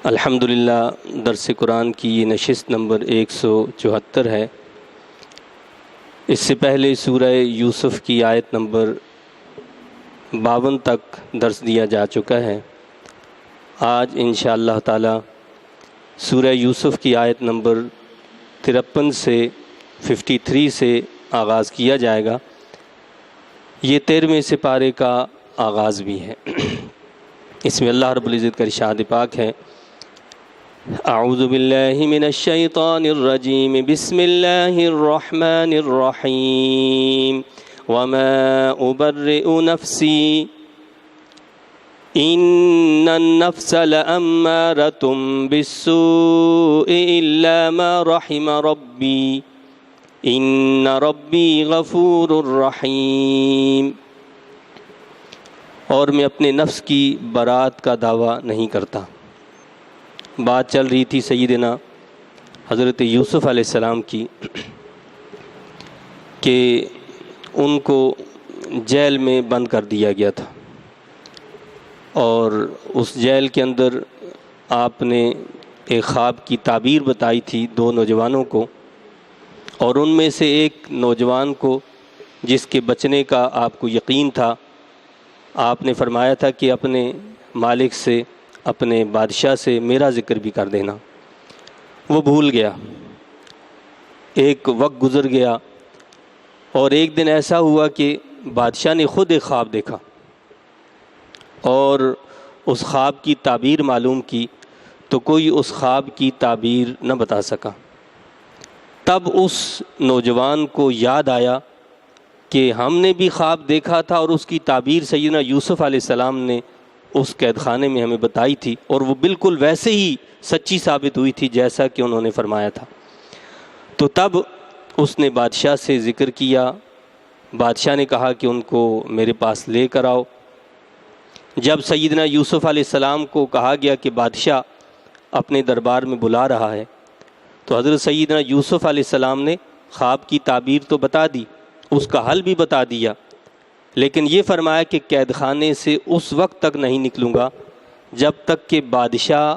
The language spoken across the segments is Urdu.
الحمدللہ درس قرآن کی یہ نشست نمبر 174 ہے۔ اس سے پہلے سورہ یوسف کی آیت نمبر 52 تک درس دیا جا چکا ہے۔ آج انشاءاللہ تعالی سورہ یوسف کی آیت نمبر 53 سے 53 سے آغاز کیا جائے گا۔ یہ 13ویں سپارے کا آغاز بھی ہے۔ اس میں اللہ رب العزت کا ارشاد پاک ہے، اعوذ باللہ من الشیطان الرجیم، بسم اللہ الرحمن الرحیم، وما ابرئ نفسی ان النفس لامارۃ بالسوء الا ما رحم ربی ان ربی غفور رحیم۔ اور میں اپنے نفس کی برات کا دعویٰ نہیں کرتا۔ بات چل رہی تھی سیدنا حضرت یوسف علیہ السلام کی کہ ان کو جیل میں بند کر دیا گیا تھا، اور اس جیل کے اندر آپ نے ایک خواب کی تعبیر بتائی تھی 2 نوجوانوں کو، اور ان میں سے ایک نوجوان کو جس کے بچنے کا آپ کو یقین تھا، آپ نے فرمایا تھا کہ اپنے مالک سے، اپنے بادشاہ سے میرا ذکر بھی کر دینا۔ وہ بھول گیا۔ ایک وقت گزر گیا اور ایک دن ایسا ہوا کہ بادشاہ نے خود ایک خواب دیکھا اور اس خواب کی تعبیر معلوم کی، تو کوئی اس خواب کی تعبیر نہ بتا سکا۔ تب اس نوجوان کو یاد آیا کہ ہم نے بھی خواب دیکھا تھا اور اس کی تعبیر سیدنا یوسف علیہ السلام نے اس قید خانے میں ہمیں بتائی تھی، اور وہ بالکل ویسے ہی سچی ثابت ہوئی تھی جیسا کہ انہوں نے فرمایا تھا۔ تو تب اس نے بادشاہ سے ذکر کیا۔ بادشاہ نے کہا کہ ان کو میرے پاس لے کر آؤ۔ جب سیدنا یوسف علیہ السلام کو کہا گیا کہ بادشاہ اپنے دربار میں بلا رہا ہے، تو حضرت سیدنا یوسف علیہ السلام نے خواب کی تعبیر تو بتا دی، اس کا حل بھی بتا دیا، لیکن یہ فرمایا کہ قید خانے سے اس وقت تک نہیں نکلوں گا جب تک کہ بادشاہ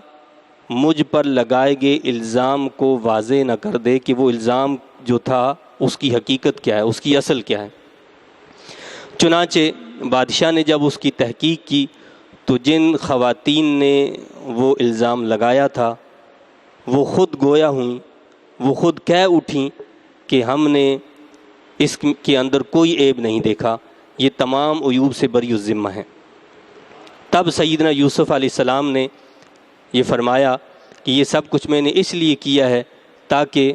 مجھ پر لگائے گئے الزام کو واضح نہ کر دے کہ وہ الزام جو تھا اس کی حقیقت کیا ہے، اس کی اصل کیا ہے۔ چنانچہ بادشاہ نے جب اس کی تحقیق کی تو جن خواتین نے وہ الزام لگایا تھا وہ خود گویا ہوئیں، وہ خود کہہ اٹھیں کہ ہم نے اس کے اندر کوئی عیب نہیں دیکھا، یہ تمام عیوب سے بری الذمہ ہیں۔ تب سیدنا یوسف علیہ السلام نے یہ فرمایا کہ یہ سب کچھ میں نے اس لیے کیا ہے تاکہ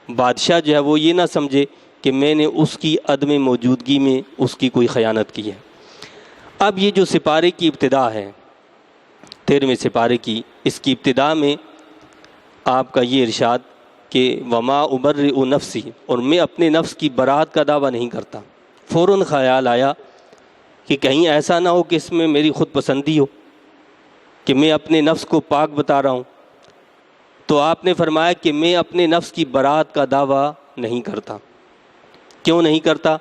بادشاہ جو ہے وہ یہ نہ سمجھے کہ میں نے اس کی عدم موجودگی میں اس کی کوئی خیانت کی ہے۔ اب یہ جو سپارے کی ابتدا ہے، 13ویں سپارے کی، اس کی ابتدا میں آپ کا یہ ارشاد کہ وما ابرئ نفسی، اور میں اپنے نفس کی برات کا دعویٰ نہیں کرتا۔ فوراً خیال آیا کہ کہیں ایسا نہ ہو کہ اس میں میری خود پسندی ہو، کہ میں اپنے نفس کو پاک بتا رہا ہوں۔ تو آپ نے فرمایا کہ میں اپنے نفس کی برات کا دعویٰ نہیں کرتا۔ کیوں نہیں کرتا؟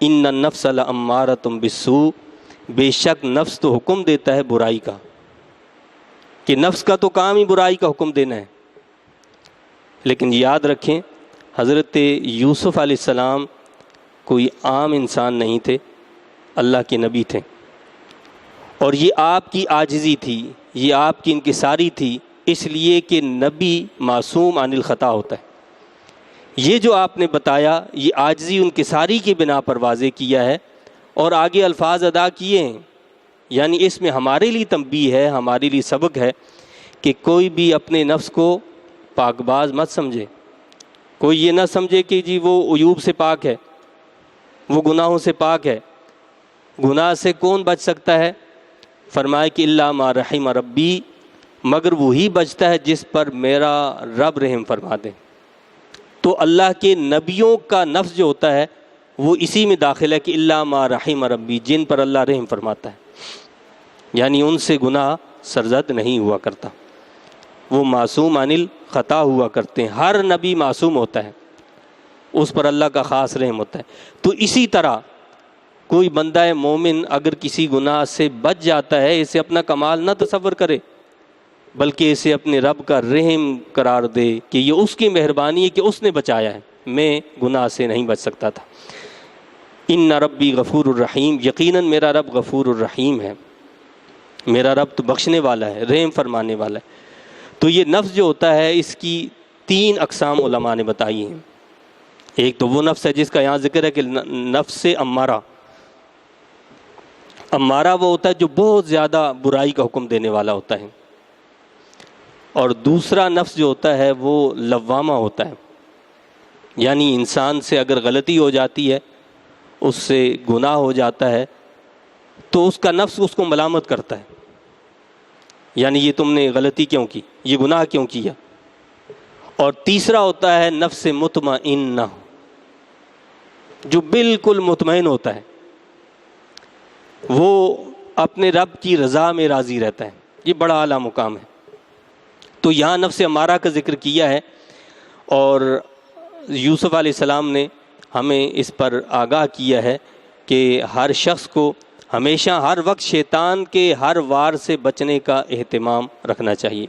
ان النفس لامارۃ بالسوء، بے شک نفس تو حکم دیتا ہے برائی کا، کہ نفس کا تو کام ہی برائی کا حکم دینا ہے۔ لیکن یاد رکھیں حضرت یوسف علیہ السلام کوئی عام انسان نہیں تھے، اللہ کے نبی تھے، اور یہ آپ کی عاجزی تھی، یہ آپ کی انکساری تھی، اس لیے کہ نبی معصوم عن الخطا ہوتا ہے۔ یہ جو آپ نے بتایا یہ عاجزی انکساری کی بنا پر واضح کیا ہے، اور آگے الفاظ ادا کیے ہیں، یعنی اس میں ہمارے لیے تنبیہ ہے، ہمارے لیے سبق ہے کہ کوئی بھی اپنے نفس کو پاک باز مت سمجھے۔ کوئی یہ نہ سمجھے کہ جی وہ عیوب سے پاک ہے، وہ گناہوں سے پاک ہے۔ گناہ سے کون بچ سکتا ہے؟ فرمایا کہ الا ما رحم ربی، مگر وہی بچتا ہے جس پر میرا رب رحم فرما دے۔ تو اللہ کے نبیوں کا نفس جو ہوتا ہے وہ اسی میں داخل ہے کہ الا ما رحم ربی، جن پر اللہ رحم فرماتا ہے، یعنی ان سے گناہ سرزد نہیں ہوا کرتا، وہ معصوم عن الخطا ہوا کرتے ہیں۔ ہر نبی معصوم ہوتا ہے، اس پر اللہ کا خاص رحم ہوتا ہے۔ تو اسی طرح کوئی بندہ مومن اگر کسی گناہ سے بچ جاتا ہے، اسے اپنا کمال نہ تصور کرے بلکہ اسے اپنے رب کا رحم قرار دے کہ یہ اس کی مہربانی ہے کہ اس نے بچایا ہے، میں گناہ سے نہیں بچ سکتا تھا۔ ان ربی غفور الرحیم، یقیناً میرا رب غفور الرحیم ہے، میرا رب تو بخشنے والا ہے، رحم فرمانے والا ہے۔ تو یہ نفس جو ہوتا ہے اس کی 3 اقسام علماء نے بتائی ہیں۔ ایک تو وہ نفس ہے جس کا یہاں ذکر ہے کہ نفس امارہ، امارہ وہ ہوتا ہے جو بہت زیادہ برائی کا حکم دینے والا ہوتا ہے، اور دوسرا نفس جو ہوتا ہے وہ لوامہ ہوتا ہے، یعنی انسان سے اگر غلطی ہو جاتی ہے، اس سے گناہ ہو جاتا ہے تو اس کا نفس اس کو ملامت کرتا ہے، یعنی یہ تم نے غلطی کیوں کی، یہ گناہ کیوں کیا۔ اور تیسرا ہوتا ہے نفس مطمئنہ، جو بالکل مطمئن ہوتا ہے، وہ اپنے رب کی رضا میں راضی رہتا ہے، یہ بڑا اعلیٰ مقام ہے۔ تو یہاں نفس امارہ کا ذکر کیا ہے، اور یوسف علیہ السلام نے ہمیں اس پر آگاہ کیا ہے کہ ہر شخص کو ہمیشہ ہر وقت شیطان کے ہر وار سے بچنے کا اہتمام رکھنا چاہیے۔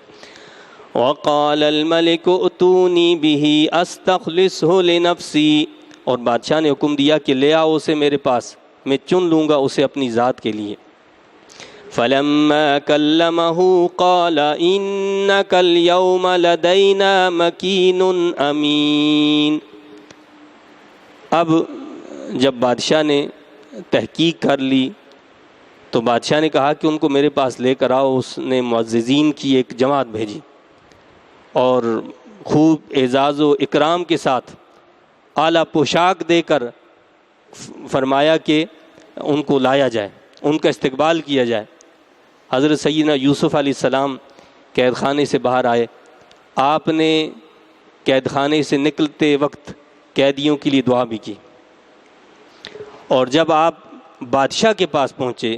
وَقَالَ الْمَلِكُ ائْتُونِي بِهِ أَسْتَخْلِصْهُ لِنَفْسِي، اور بادشاہ نے حکم دیا کہ لے آؤ اسے میرے پاس، میں چن لوں گا اسے اپنی ذات کے لیے۔ فَلَمَّا كَلَّمَهُ قَالَ إِنَّكَ الْيَوْمَ لَدَيْنَا مَكِينٌ أَمِينٌ۔ اب جب بادشاہ نے تحقیق کر لی تو بادشاہ نے کہا کہ ان کو میرے پاس لے کر آؤ۔ اس نے معززین کی ایک جماعت بھیجی اور خوب اعزاز و اکرام کے ساتھ اعلیٰ پوشاک دے کر فرمایا کہ ان کو لایا جائے، ان کا استقبال کیا جائے۔ حضرت سیدنا یوسف علیہ السلام قید خانے سے باہر آئے، آپ نے قید خانے سے نکلتے وقت قیدیوں کے لیے دعا بھی کی، اور جب آپ بادشاہ کے پاس پہنچے،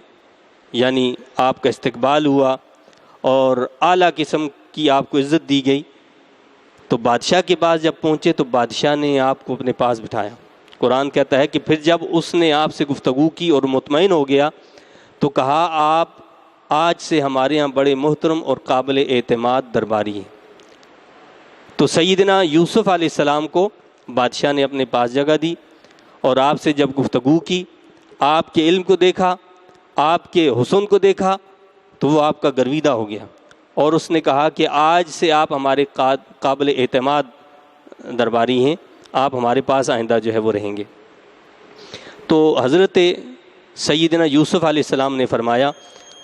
یعنی آپ کا استقبال ہوا اور اعلیٰ قسم کی آپ کو عزت دی گئی، تو بادشاہ کے پاس جب پہنچے تو بادشاہ نے آپ کو اپنے پاس بٹھایا۔ قرآن کہتا ہے کہ پھر جب اس نے آپ سے گفتگو کی اور مطمئن ہو گیا تو کہا آپ آج سے ہمارے ہاں بڑے محترم اور قابل اعتماد درباری ہیں۔ تو سیدنا یوسف علیہ السلام کو بادشاہ نے اپنے پاس جگہ دی، اور آپ سے جب گفتگو کی، آپ کے علم کو دیکھا، آپ کے حسن کو دیکھا، تو وہ آپ کا گرویدہ ہو گیا، اور اس نے کہا کہ آج سے آپ ہمارے قابل اعتماد درباری ہیں، آپ ہمارے پاس آئندہ جو ہے وہ رہیں گے۔ تو حضرت سیدنا یوسف علیہ السلام نے فرمایا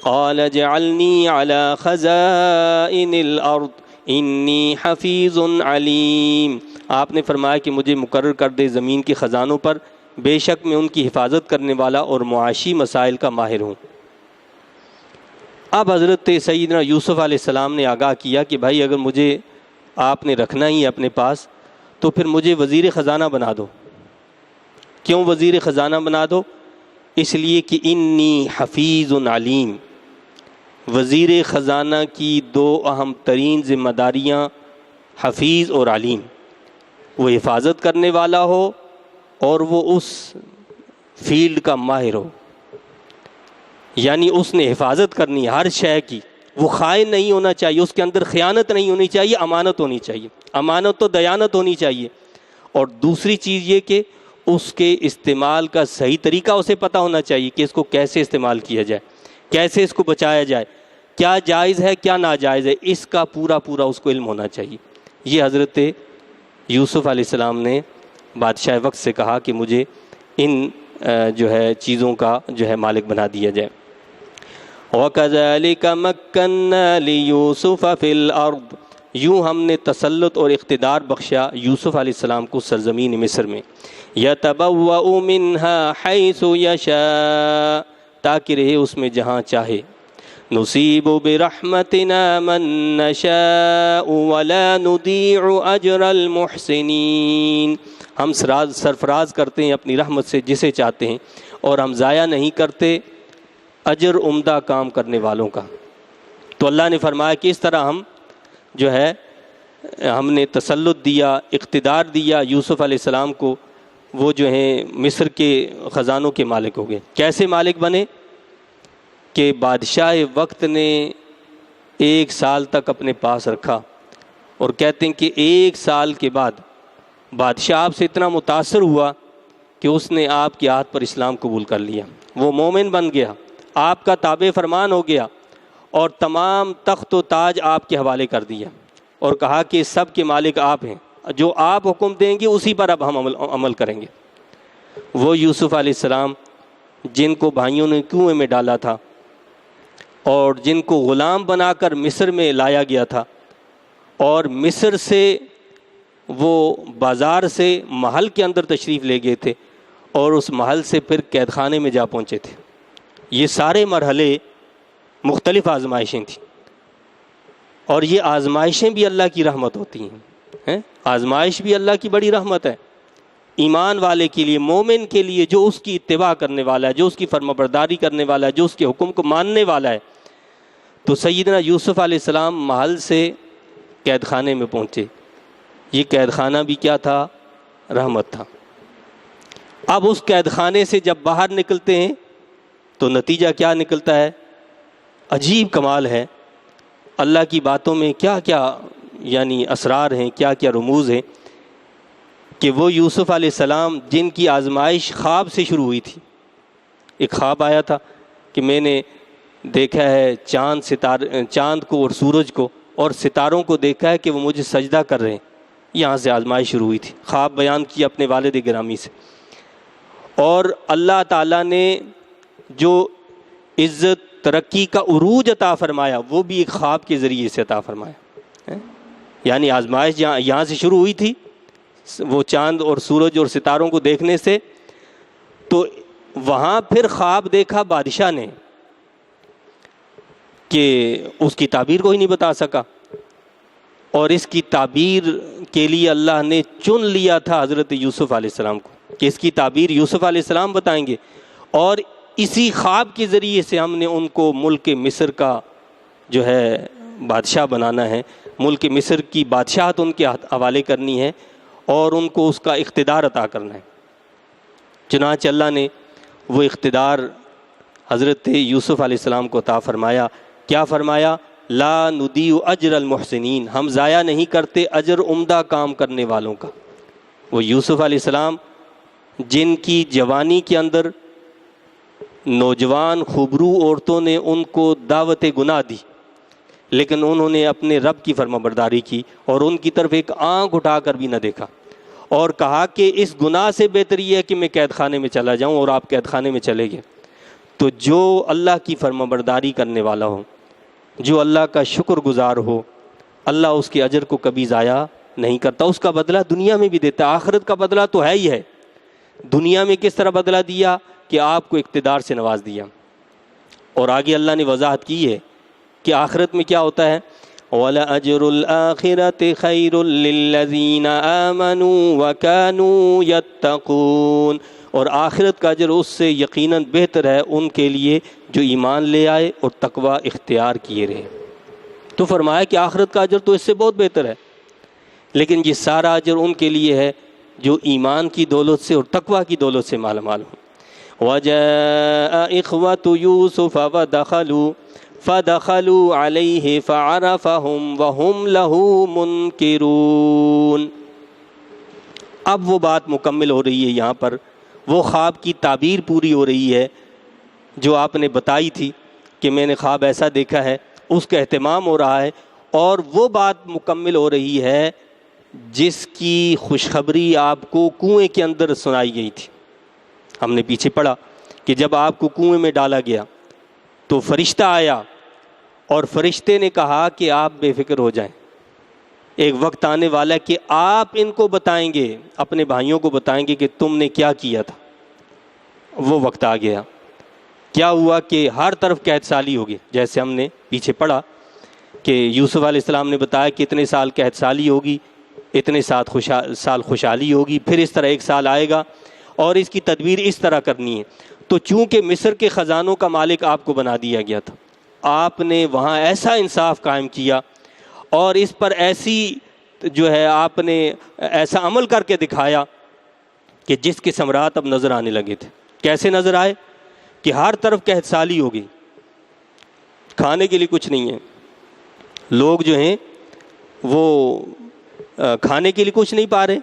قال اجعلنی علی خزائن الارض انی حفیظ علیم، آپ نے فرمایا کہ مجھے مقرر کر دے زمین کے خزانوں پر، بے شک میں ان کی حفاظت کرنے والا اور معاشی مسائل کا ماہر ہوں۔ اب حضرت سیدنا یوسف علیہ السلام نے آگاہ کیا کہ بھائی اگر مجھے آپ نے رکھنا ہی ہے اپنے پاس تو پھر مجھے وزیر خزانہ بنا دو۔ کیوں وزیر خزانہ بنا دو؟ اس لیے کہ انی حفیظ علیم، وزیر خزانہ کی 2 اہم ترین ذمہ داریاں حفیظ اور علیم، وہ حفاظت کرنے والا ہو اور وہ اس فیلڈ کا ماہر ہو، یعنی اس نے حفاظت کرنی ہے ہر شے کی، وہ خائن نہیں ہونا چاہیے، اس کے اندر خیانت نہیں ہونی چاہیے، امانت ہونی چاہیے، امانت و دیانت ہونی چاہیے۔ اور دوسری چیز یہ کہ اس کے استعمال کا صحیح طریقہ اسے پتہ ہونا چاہیے کہ اس کو کیسے استعمال کیا جائے، کیسے اس کو بچایا جائے، کیا جائز ہے کیا ناجائز ہے، اس کا پورا اس کو علم ہونا چاہیے۔ یہ حضرت یوسف علیہ السلام نے بادشاہ وقت سے کہا کہ مجھے ان جو ہے چیزوں کا جو ہے مالک بنا دیا جائے۔ وَكَذَلِكَ مَكَّنَّا لِيُوسُفَ فِي الْأَرْضِ، یوں ہم نے تسلط اور اقتدار بخشا یوسف علیہ السلام کو سرزمین مصر میں، يَتَبَوَّأُ مِنْهَا حَيْثُ يَشَاءُ، تاکہ رہے اس میں جہاں چاہے، نصیب برحمتنا من نشاء ولا نضيع اجر المحسنین، ہم سرفراز کرتے ہیں اپنی رحمت سے جسے چاہتے ہیں، اور ہم ضائع نہیں کرتے اجر عمدہ کام کرنے والوں کا۔ تو اللہ نے فرمایا کہ اس طرح ہم جو ہے ہم نے تسلط دیا، اقتدار دیا یوسف علیہ السلام کو، وہ جو ہیں مصر کے خزانوں کے مالک ہو گئے۔ کیسے مالک بنے؟ کہ بادشاہ وقت نے 1 سال تک اپنے پاس رکھا، اور کہتے ہیں کہ 1 سال کے بعد بادشاہ آپ سے اتنا متاثر ہوا کہ اس نے آپ کے ہاتھ پر اسلام قبول کر لیا، وہ مومن بن گیا، آپ کا تابع فرمان ہو گیا، اور تمام تخت و تاج آپ کے حوالے کر دیا، اور کہا کہ سب کے مالک آپ ہیں، جو آپ حکم دیں گے اسی پر اب ہم عمل کریں گے۔ وہ یوسف علیہ السلام جن کو بھائیوں نے کنویں میں ڈالا تھا اور جن کو غلام بنا کر مصر میں لایا گیا تھا، اور مصر سے وہ بازار سے محل کے اندر تشریف لے گئے تھے، اور اس محل سے پھر قید خانے میں جا پہنچے تھے۔ یہ سارے مرحلے مختلف آزمائشیں تھیں، اور یہ آزمائشیں بھی اللہ کی رحمت ہوتی ہیں۔ آزمائش بھی اللہ کی بڑی رحمت ہے ایمان والے کے لیے، مومن کے لیے، جو اس کی اتباع کرنے والا ہے، جو اس کی فرمانبرداری کرنے والا ہے، جو اس کے حکم کو ماننے والا ہے۔ تو سیدنا یوسف علیہ السلام محل سے قید خانے میں پہنچے۔ یہ قید خانہ بھی کیا تھا؟ رحمت تھا۔ اب اس قید خانے سے جب باہر نکلتے ہیں تو نتیجہ کیا نکلتا ہے؟ عجیب کمال ہے، اللہ کی باتوں میں کیا کیا یعنی اسرار ہیں، کیا کیا رموز ہیں، کہ وہ یوسف علیہ السلام جن کی آزمائش خواب سے شروع ہوئی تھی۔ ایک خواب آیا تھا کہ میں نے دیکھا ہے چاند کو اور سورج کو اور ستاروں کو دیکھا ہے کہ وہ مجھے سجدہ کر رہے ہیں۔ یہاں سے آزمائش شروع ہوئی تھی، خواب بیان کیا اپنے والد گرامی سے، اور اللہ تعالیٰ نے جو عزت ترقی کا عروج عطا فرمایا وہ بھی ایک خواب کے ذریعے سے عطا فرمایا۔ یعنی آزمائش یہاں سے شروع ہوئی تھی، وہ چاند اور سورج اور ستاروں کو دیکھنے سے، تو وہاں پھر خواب دیکھا بادشاہ نے کہ اس کی تعبیر کوئی نہیں بتا سکا، اور اس کی تعبیر کے لیے اللہ نے چن لیا تھا حضرت یوسف علیہ السلام کو کہ اس کی تعبیر یوسف علیہ السلام بتائیں گے، اور اسی خواب کے ذریعے سے ہم نے ان کو ملک مصر کا جو ہے بادشاہ بنانا ہے، ملک مصر کی بادشاہت ان کے حوالے کرنی ہے، اور ان کو اس کا اقتدار عطا کرنا ہے۔ چنانچہ اللہ نے وہ اقتدار حضرت یوسف علیہ السلام کو عطا فرمایا۔ کیا فرمایا؟ لا نضیع اجر المحسنین، ہم ضائع نہیں کرتے اجر عمدہ کام کرنے والوں کا۔ وہ یوسف علیہ السلام جن کی جوانی کے اندر نوجوان خوبرو عورتوں نے ان کو دعوت گناہ دی، لیکن انہوں نے اپنے رب کی فرمانبرداری کی اور ان کی طرف ایک آنکھ اٹھا کر بھی نہ دیکھا، اور کہا کہ اس گناہ سے بہتر یہ ہے کہ میں قید خانے میں چلا جاؤں، اور آپ قید خانے میں چلے گئے۔ تو جو اللہ کی فرمانبرداری کرنے والا ہو، جو اللہ کا شکر گزار ہو، اللہ اس کے اجر کو کبھی ضائع نہیں کرتا، اس کا بدلہ دنیا میں بھی دیتا ہے۔ آخرت کا بدلہ تو ہے ہی ہے۔ دنیا میں کس طرح بدلہ دیا کہ آپ کو اقتدار سے نواز دیا، اور آگے اللہ نے وضاحت کی ہے کہ آخرت میں کیا ہوتا ہے، وَلَأَجْرُ الْآخِرَةِ خَيْرٌ لِّلَّذِينَ آمَنُوا وَكَانُوا يَتَّقُونَ، اور آخرت کا اجر اس سے یقیناً بہتر ہے ان کے لیے جو ایمان لے آئے اور تقوی اختیار کیے رہے۔ تو فرمایا کہ آخرت کا اجر تو اس سے بہت بہتر ہے، لیکن یہ سارا اجر ان کے لیے ہے جو ایمان کی دولت سے اور تقوی کی دولت سے مالا مال ہوں۔ وَجَاءَ إِخْوَةُ يُوسُفَ فَدَخَلُوا عَلَيْهِ فَعَرَفَهُمْ وَهُمْ لَهُ مُنْكِرُونَ۔ اب وہ بات مکمل ہو رہی ہے، یہاں پر وہ خواب کی تعبیر پوری ہو رہی ہے جو آپ نے بتائی تھی کہ میں نے خواب ایسا دیکھا ہے، اس کا اہتمام ہو رہا ہے، اور وہ بات مکمل ہو رہی ہے جس کی خوشخبری آپ کو کنویں کے اندر سنائی گئی تھی۔ ہم نے پیچھے پڑھا کہ جب آپ کو کنویں میں ڈالا گیا تو فرشتہ آیا، اور فرشتے نے کہا کہ آپ بے فکر ہو جائیں، ایک وقت آنے والا ہے کہ آپ ان کو بتائیں گے، اپنے بھائیوں کو بتائیں گے کہ تم نے کیا کیا تھا۔ وہ وقت آ گیا۔ کیا ہوا کہ ہر طرف قید سالی ہوگی، جیسے ہم نے پیچھے پڑھا کہ یوسف علیہ السلام نے بتایا کہ اتنے سال قید سالی ہوگی، اتنے سال خوشحالی ہوگی، پھر اس طرح ایک سال آئے گا، اور اس کی تدبیر اس طرح کرنی ہے۔ تو چونکہ مصر کے خزانوں کا مالک آپ کو بنا دیا گیا تھا، آپ نے وہاں ایسا انصاف قائم کیا، اور اس پر ایسی جو ہے آپ نے ایسا عمل کر کے دکھایا کہ جس کے ثمرات اب نظر آنے لگے تھے۔ کیسے نظر آئے؟ کہ ہر طرف قحط سالی ہو گئی، کھانے کے لیے کچھ نہیں ہے، لوگ جو ہیں وہ کھانے کے لیے کچھ نہیں پا رہے،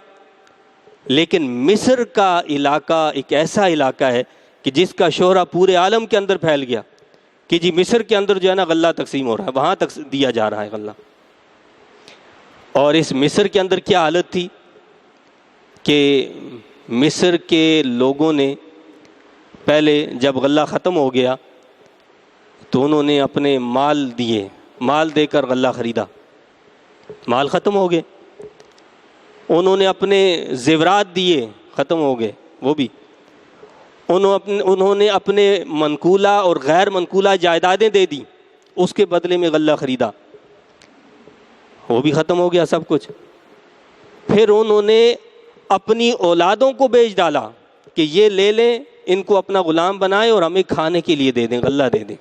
لیکن مصر کا علاقہ ایک ایسا علاقہ ہے کہ جس کا شہرہ پورے عالم کے اندر پھیل گیا کہ جی مصر کے اندر جو ہے نا غلہ تقسیم ہو رہا ہے، وہاں تک دیا جا رہا ہے غلہ۔ اور اس مصر کے اندر کیا حالت تھی کہ مصر کے لوگوں نے پہلے جب غلہ ختم ہو گیا تو انہوں نے اپنے مال دیے، مال دے کر غلہ خریدا، مال ختم ہو گئے۔ انہوں نے اپنے زیورات دیے، ختم ہو گئے وہ بھی۔ انہوں نے اپنے منقولہ اور غیر منقولہ جائیدادیں دے دی، اس کے بدلے میں غلہ خریدا، وہ بھی ختم ہو گیا سب کچھ۔ پھر انہوں نے اپنی اولادوں کو بیچ ڈالا کہ یہ لے لیں، ان کو اپنا غلام بنائیں اور ہمیں کھانے کے لیے دے دیں، غلہ دے دیں۔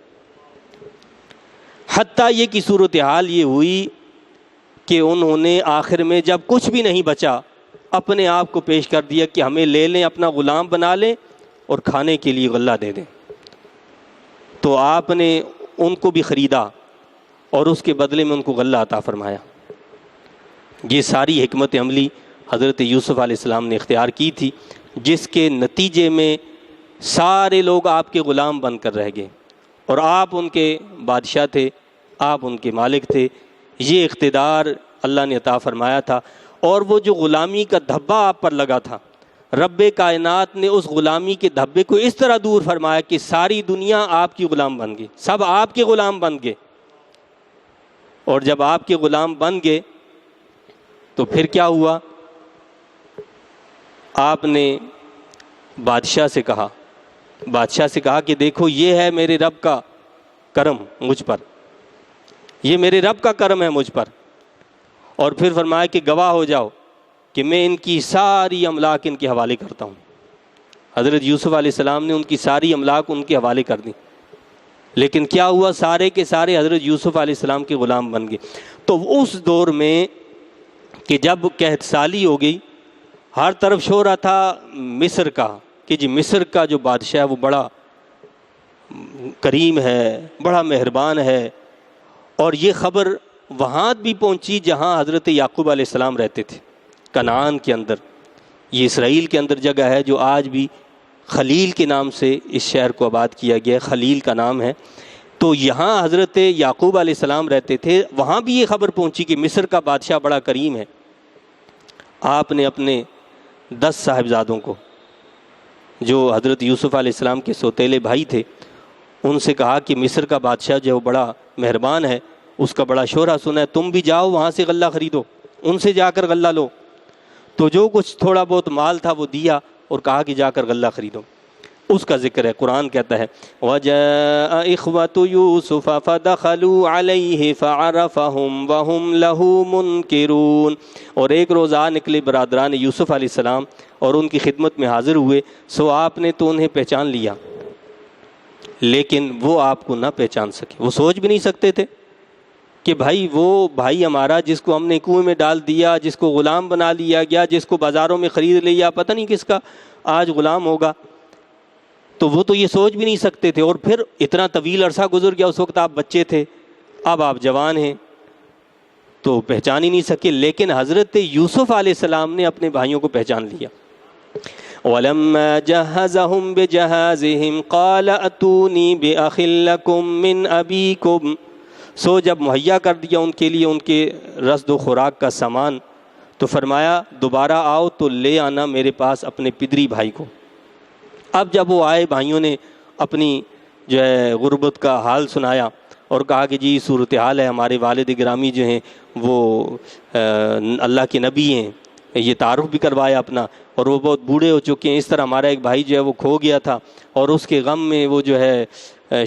حتیٰ یہ کی صورتحال یہ ہوئی کہ انہوں نے آخر میں جب کچھ بھی نہیں بچا اپنے آپ کو پیش کر دیا کہ ہمیں لے لیں، اپنا غلام بنا لیں اور کھانے کے لیے غلہ دے دیں۔ تو آپ نے ان کو بھی خریدا اور اس کے بدلے میں ان کو غلہ عطا فرمایا۔ یہ ساری حکمت عملی حضرت یوسف علیہ السلام نے اختیار کی تھی، جس کے نتیجے میں سارے لوگ آپ کے غلام بن کر رہ گئے اور آپ ان کے بادشاہ تھے، آپ ان کے مالک تھے۔ یہ اقتدار اللہ نے عطا فرمایا تھا، اور وہ جو غلامی کا دھبا آپ پر لگا تھا، رب کائنات نے اس غلامی کے دھبے کو اس طرح دور فرمایا کہ ساری دنیا آپ کی غلام بن گئی، سب آپ کے غلام بن گئے۔ اور جب آپ کے غلام بن گئے تو پھر کیا ہوا؟ آپ نے بادشاہ سے کہا کہ دیکھو یہ ہے میرے رب کا کرم مجھ پر، یہ میرے رب کا کرم ہے مجھ پر۔ اور پھر فرمایا کہ گواہ ہو جاؤ کہ میں ان کی ساری املاک ان کے حوالے کرتا ہوں۔ حضرت یوسف علیہ السلام نے ان کی ساری املاک ان کے حوالے کر دی، لیکن کیا ہوا؟ سارے کے سارے حضرت یوسف علیہ السلام کے غلام بن گئے۔ تو اس دور میں کہ جب قحط سالی ہو گئی، ہر طرف شورا تھا مصر کا کہ جی مصر کا جو بادشاہ ہے وہ بڑا کریم ہے، بڑا مہربان ہے۔ اور یہ خبر وہاں بھی پہنچی جہاں حضرت یعقوب علیہ السلام رہتے تھے، کنعان کے اندر۔ یہ اسرائیل کے اندر جگہ ہے جو آج بھی خلیل کے نام سے اس شہر کو آباد کیا گیا ہے، خلیل کا نام ہے۔ تو یہاں حضرت یعقوب علیہ السلام رہتے تھے، وہاں بھی یہ خبر پہنچی کہ مصر کا بادشاہ بڑا کریم ہے۔ آپ نے اپنے 10 صاحبزادوں کو، جو حضرت یوسف علیہ السلام کے سوتیلے بھائی تھے، ان سے کہا کہ مصر کا بادشاہ جو بڑا مہربان ہے، اس کا بڑا شہرہ سنا ہے، تم بھی جاؤ وہاں سے غلہ خریدو، ان سے جا کر غلہ لو۔ تو جو کچھ تھوڑا بہت مال تھا وہ دیا اور کہا کہ جا کر غلہ خریدو۔ اس کا ذکر ہے، قرآن کہتا ہے وَجَاءَ إِخْوَةُ يُوسُفَ فَدَخَلُوا عَلَيْهِ فَعَرَفَهُمْ وَهُمْ لَهُ مُنْكِرُونَ۔ اور ایک روز آ نکلے برادران یوسف علیہ السلام اور ان کی خدمت میں حاضر ہوئے، سو آپ نے تو انہیں پہچان لیا، لیکن وہ آپ کو نہ پہچان سکے۔ وہ سوچ بھی نہیں سکتے تھے کہ بھائی وہ بھائی ہمارا جس کو ہم نے کنویں میں ڈال دیا، جس کو غلام بنا لیا گیا، جس کو بازاروں میں خرید لیا، پتہ نہیں کس کا آج غلام ہوگا، تو وہ تو یہ سوچ بھی نہیں سکتے تھے۔ اور پھر اتنا طویل عرصہ گزر گیا، اس وقت آپ بچے تھے، اب آپ جوان ہیں، تو پہچان ہی نہیں سکے۔ لیکن حضرت یوسف علیہ السلام نے اپنے بھائیوں کو پہچان لیا۔ وَلَمَّا جَهَّزَهُم بِجَهَازِهِمْ قَالَ أَتُونِي بِأَخٍ لَكُم مِّنْ أَبِيكُمْ۔ سو جب مہیا کر دیا ان کے لیے ان کے رزد و خوراک کا سامان، تو فرمایا دوبارہ آؤ تو لے آنا میرے پاس اپنے پدری بھائی کو۔ اب جب وہ آئے، بھائیوں نے اپنی جو ہے غربت کا حال سنایا اور کہا کہ جی صورتحال ہے، ہمارے والد گرامی جو ہیں وہ اللہ کے نبی ہیں، یہ تعارف بھی کروایا اپنا، اور وہ بہت بوڑھے ہو چکے ہیں، اس طرح ہمارا ایک بھائی جو ہے وہ کھو گیا تھا اور اس کے غم میں وہ جو ہے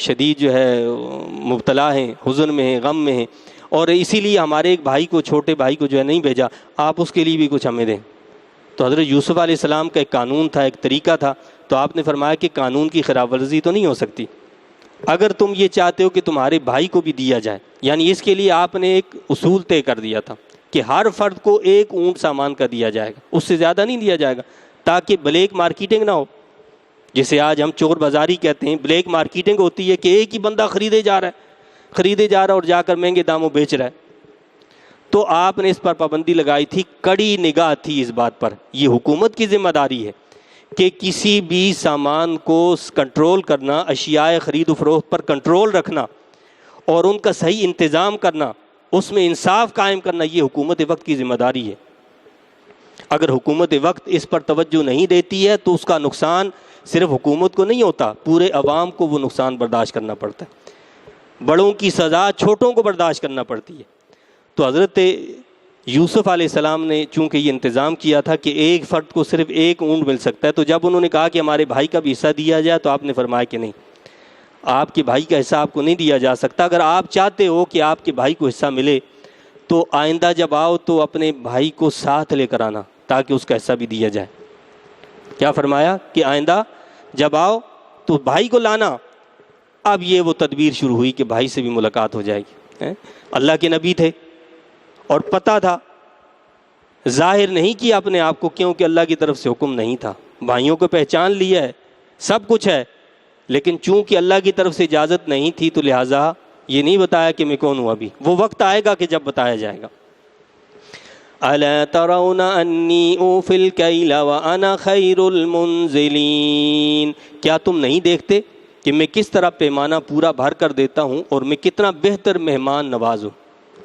شدید جو ہے مبتلا ہیں، حزن میں ہیں، غم میں ہیں، اور اسی لیے ہمارے ایک بھائی کو، چھوٹے بھائی کو جو ہے نہیں بھیجا، آپ اس کے لیے بھی کچھ ہمیں دیں۔ تو حضرت یوسف علیہ السلام کا ایک قانون تھا، ایک طریقہ تھا، تو آپ نے فرمایا کہ قانون کی خلاف ورزی تو نہیں ہو سکتی، اگر تم یہ چاہتے ہو کہ تمہارے بھائی کو بھی دیا جائے، یعنی اس کے لیے آپ نے ایک اصول طے کر دیا تھا کہ ہر فرد کو 1 اونٹ سامان کا دیا جائے گا، اس سے زیادہ نہیں دیا جائے گا، تاکہ بلیک مارکیٹنگ نہ ہو، جسے آج ہم چور بازاری کہتے ہیں۔ بلیک مارکیٹنگ ہوتی ہے کہ ایک ہی بندہ خریدے جا رہا ہے اور جا کر مہنگے داموں بیچ رہا ہے، تو آپ نے اس پر پابندی لگائی تھی، کڑی نگاہ تھی اس بات پر۔ یہ حکومت کی ذمہ داری ہے کہ کسی بھی سامان کو کنٹرول کرنا، اشیاء خرید و فروخت پر کنٹرول رکھنا اور ان کا صحیح انتظام کرنا، اس میں انصاف قائم کرنا، یہ حکومت وقت کی ذمہ داری ہے۔ اگر حکومت وقت اس پر توجہ نہیں دیتی ہے تو اس کا نقصان صرف حکومت کو نہیں ہوتا، پورے عوام کو وہ نقصان برداشت کرنا پڑتا ہے۔ بڑوں کی سزا چھوٹوں کو برداشت کرنا پڑتی ہے۔ تو حضرت یوسف علیہ السلام نے چونکہ یہ انتظام کیا تھا کہ ایک فرد کو صرف ایک اونٹ مل سکتا ہے، تو جب انہوں نے کہا کہ ہمارے بھائی کا بھی حصہ دیا جائے تو آپ نے فرمایا کہ نہیں، آپ کے بھائی کا حصہ آپ کو نہیں دیا جا سکتا۔ اگر آپ چاہتے ہو کہ آپ کے بھائی کو حصہ ملے تو آئندہ جب آؤ تو اپنے بھائی کو ساتھ لے کر آنا تاکہ اس کا حصہ بھی دیا جائے۔ کیا فرمایا کہ آئندہ جب آؤ تو بھائی کو لانا۔ اب یہ وہ تدبیر شروع ہوئی کہ بھائی سے بھی ملاقات ہو جائے گی۔ اللہ کے نبی تھے اور پتہ تھا، ظاہر نہیں کیا اپنے آپ کو کیونکہ اللہ کی طرف سے حکم نہیں تھا۔ بھائیوں کو پہچان لیا ہے، سب کچھ ہے، لیکن چونکہ اللہ کی طرف سے اجازت نہیں تھی تو لہٰذا یہ نہیں بتایا کہ میں کون ہوں۔ ابھی وہ وقت آئے گا کہ جب بتایا جائے گا۔ اَلَا تَرَوْنَ أَنِّي أُوفِي الْكَيْلَ وَأَنَا خَيْرُ الْمُنزِلِينَ، کیا تم نہیں دیکھتے کہ میں کس طرح پیمانہ پورا بھر کر دیتا ہوں اور میں کتنا بہتر مہمان نواز ہوں؟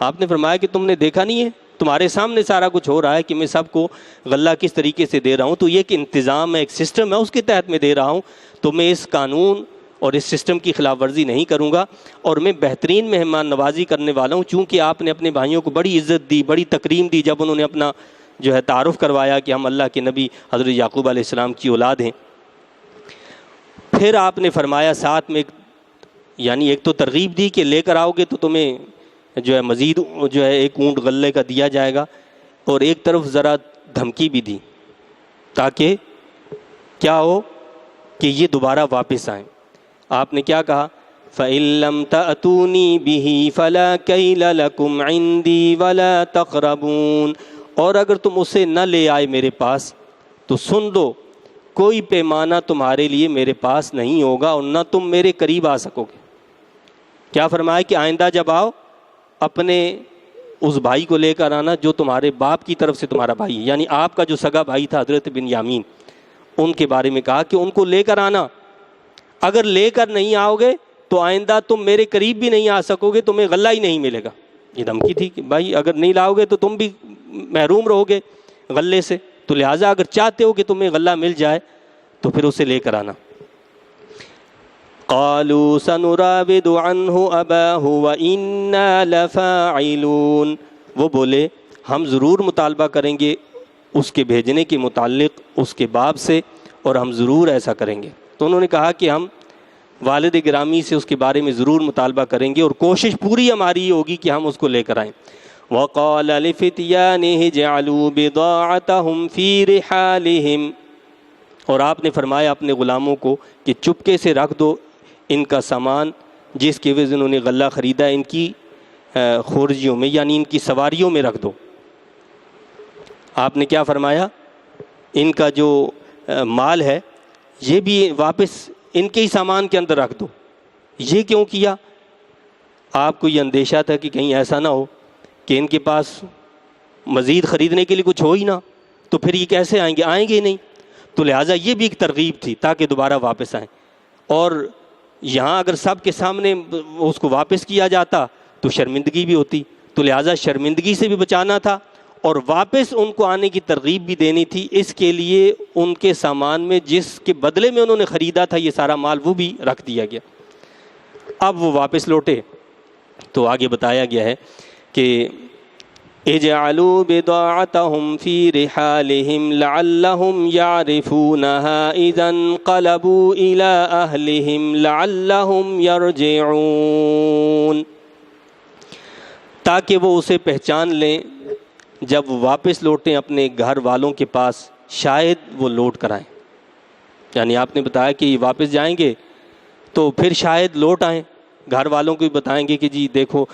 آپ نے فرمایا کہ تم نے دیکھا نہیں ہے، تمہارے سامنے سارا کچھ ہو رہا ہے کہ میں سب کو غلہ کس طریقے سے دے رہا ہوں۔ تو یہ ایک انتظام ہے، ایک سسٹم ہے، اس کے تحت میں دے رہا ہوں، تو میں اس قانون اور اس سسٹم کی خلاف ورزی نہیں کروں گا، اور میں بہترین مہمان نوازی کرنے والا ہوں۔ چونکہ آپ نے اپنے بھائیوں کو بڑی عزت دی، بڑی تکریم دی جب انہوں نے اپنا جو ہے تعارف کروایا کہ ہم اللہ کے نبی حضرت یعقوب علیہ السلام کی اولاد ہیں۔ پھر آپ نے فرمایا ساتھ میں یعنی ایک تو ترغیب دی کہ لے کر آؤ گے تو تمہیں جو ہے مزید جو ہے ایک اونٹ غلے کا دیا جائے گا، اور ایک طرف ذرا دھمکی بھی دی تاکہ کیا ہو کہ یہ دوبارہ واپس آئیں۔ آپ نے کیا کہا؟ فَإِن لَّمْ تَأْتُونِي بِهِ فَلَا كَيْلَ لَكُمْ عِندِي وَلَا تَقْرَبُونَ، اور اگر تم اسے نہ لے آئے میرے پاس تو سن دو، کوئی پیمانہ تمہارے لیے میرے پاس نہیں ہوگا اور نہ تم میرے قریب آ سکو گے۔ کیا فرمایا کہ آئندہ جب آؤ اپنے اس بھائی کو لے کر آنا جو تمہارے باپ کی طرف سے تمہارا بھائی ہے، یعنی آپ کا جو سگا بھائی تھا حضرت بنیامین، ان کے بارے میں کہا کہ ان کو لے کر آنا۔ اگر لے کر نہیں آؤ گے تو آئندہ تم میرے قریب بھی نہیں آ سکو گے، تمہیں غلہ ہی نہیں ملے گا۔ یہ دھمکی تھی کہ بھائی اگر نہیں لاؤ گے تو تم بھی محروم رہو گے غلے سے، تو لہٰذا اگر چاہتے ہو کہ تمہیں غلہ مل جائے تو پھر اسے لے کر آنا۔ قالوا سنراود عنہ اباہ وإنا لفاعلون، وہ بولے ہم ضرور مطالبہ کریں گے اس کے بھیجنے کے متعلق اس کے باپ سے، اور ہم ضرور ایسا کریں گے۔ تو انہوں نے کہا کہ ہم والد گرامی سے اس کے بارے میں ضرور مطالبہ کریں گے اور کوشش پوری ہماری ہوگی کہ ہم اس کو لے کر آئیں۔ وقال لفتيانه اجعلوا بضاعتهم في رحالهم، اور آپ نے فرمایا اپنے غلاموں کو کہ چپکے سے رکھ دو ان کا سامان جس کے وجہ سے انہوں نے غلہ خریدا، ان کی خورجیوں میں یعنی ان کی سواریوں میں رکھ دو۔ آپ نے کیا فرمایا؟ ان کا جو مال ہے یہ بھی واپس ان کے ہی سامان کے اندر رکھ دو۔ یہ کیوں کیا؟ آپ کو یہ اندیشہ تھا کہ کہیں ایسا نہ ہو کہ ان کے پاس مزید خریدنے کے لیے کچھ ہو ہی نہ، تو پھر یہ کیسے آئیں گے؟ آئیں گے ہی نہیں۔ تو لہٰذا یہ بھی ایک ترغیب تھی تاکہ دوبارہ واپس آئیں۔ اور یہاں اگر سب کے سامنے اس کو واپس کیا جاتا تو شرمندگی بھی ہوتی، تو لہٰذا شرمندگی سے بھی بچانا تھا اور واپس ان کو آنے کی ترغیب بھی دینی تھی۔ اس کے لیے ان کے سامان میں جس کے بدلے میں انہوں نے خریدا تھا یہ سارا مال وہ بھی رکھ دیا گیا۔ اب وہ واپس لوٹے تو آگے بتایا گیا ہے کہ اجعلوا بضاعتهم في رحالهم لعلهم يعرفونها اذا انقلبوا الى اهلهم لعلهم يرجعون، تاکہ وہ اسے پہچان لیں جب وہ واپس لوٹیں اپنے گھر والوں کے پاس، شاید وہ لوٹ کر آئیں۔ یعنی آپ نے بتایا کہ یہ واپس جائیں گے تو پھر شاید لوٹ آئیں، گھر والوں کو بھی بتائیں گے کہ جی دیکھو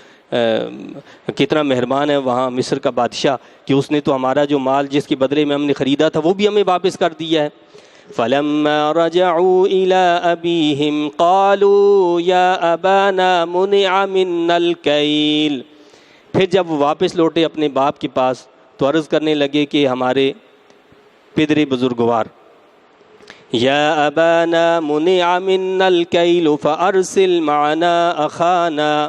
کتنا مہربان ہے وہاں مصر کا بادشاہ کہ اس نے تو ہمارا جو مال جس کے بدلے میں ہم نے خریدا تھا وہ بھی ہمیں واپس کر دیا ہے۔ فَلَمَّا رَجَعُوا إِلَىٰ أَبِيهِمْ قَالُوا يَا أَبَانَا مُنِعَ مِنَّا الْكَيْلُ، پھر جب وہ واپس لوٹے اپنے باپ کے پاس تو عرض کرنے لگے کہ ہمارے پدر بزرگوار، یا ابانا منع منا الکیل فارسل معنا اخانا،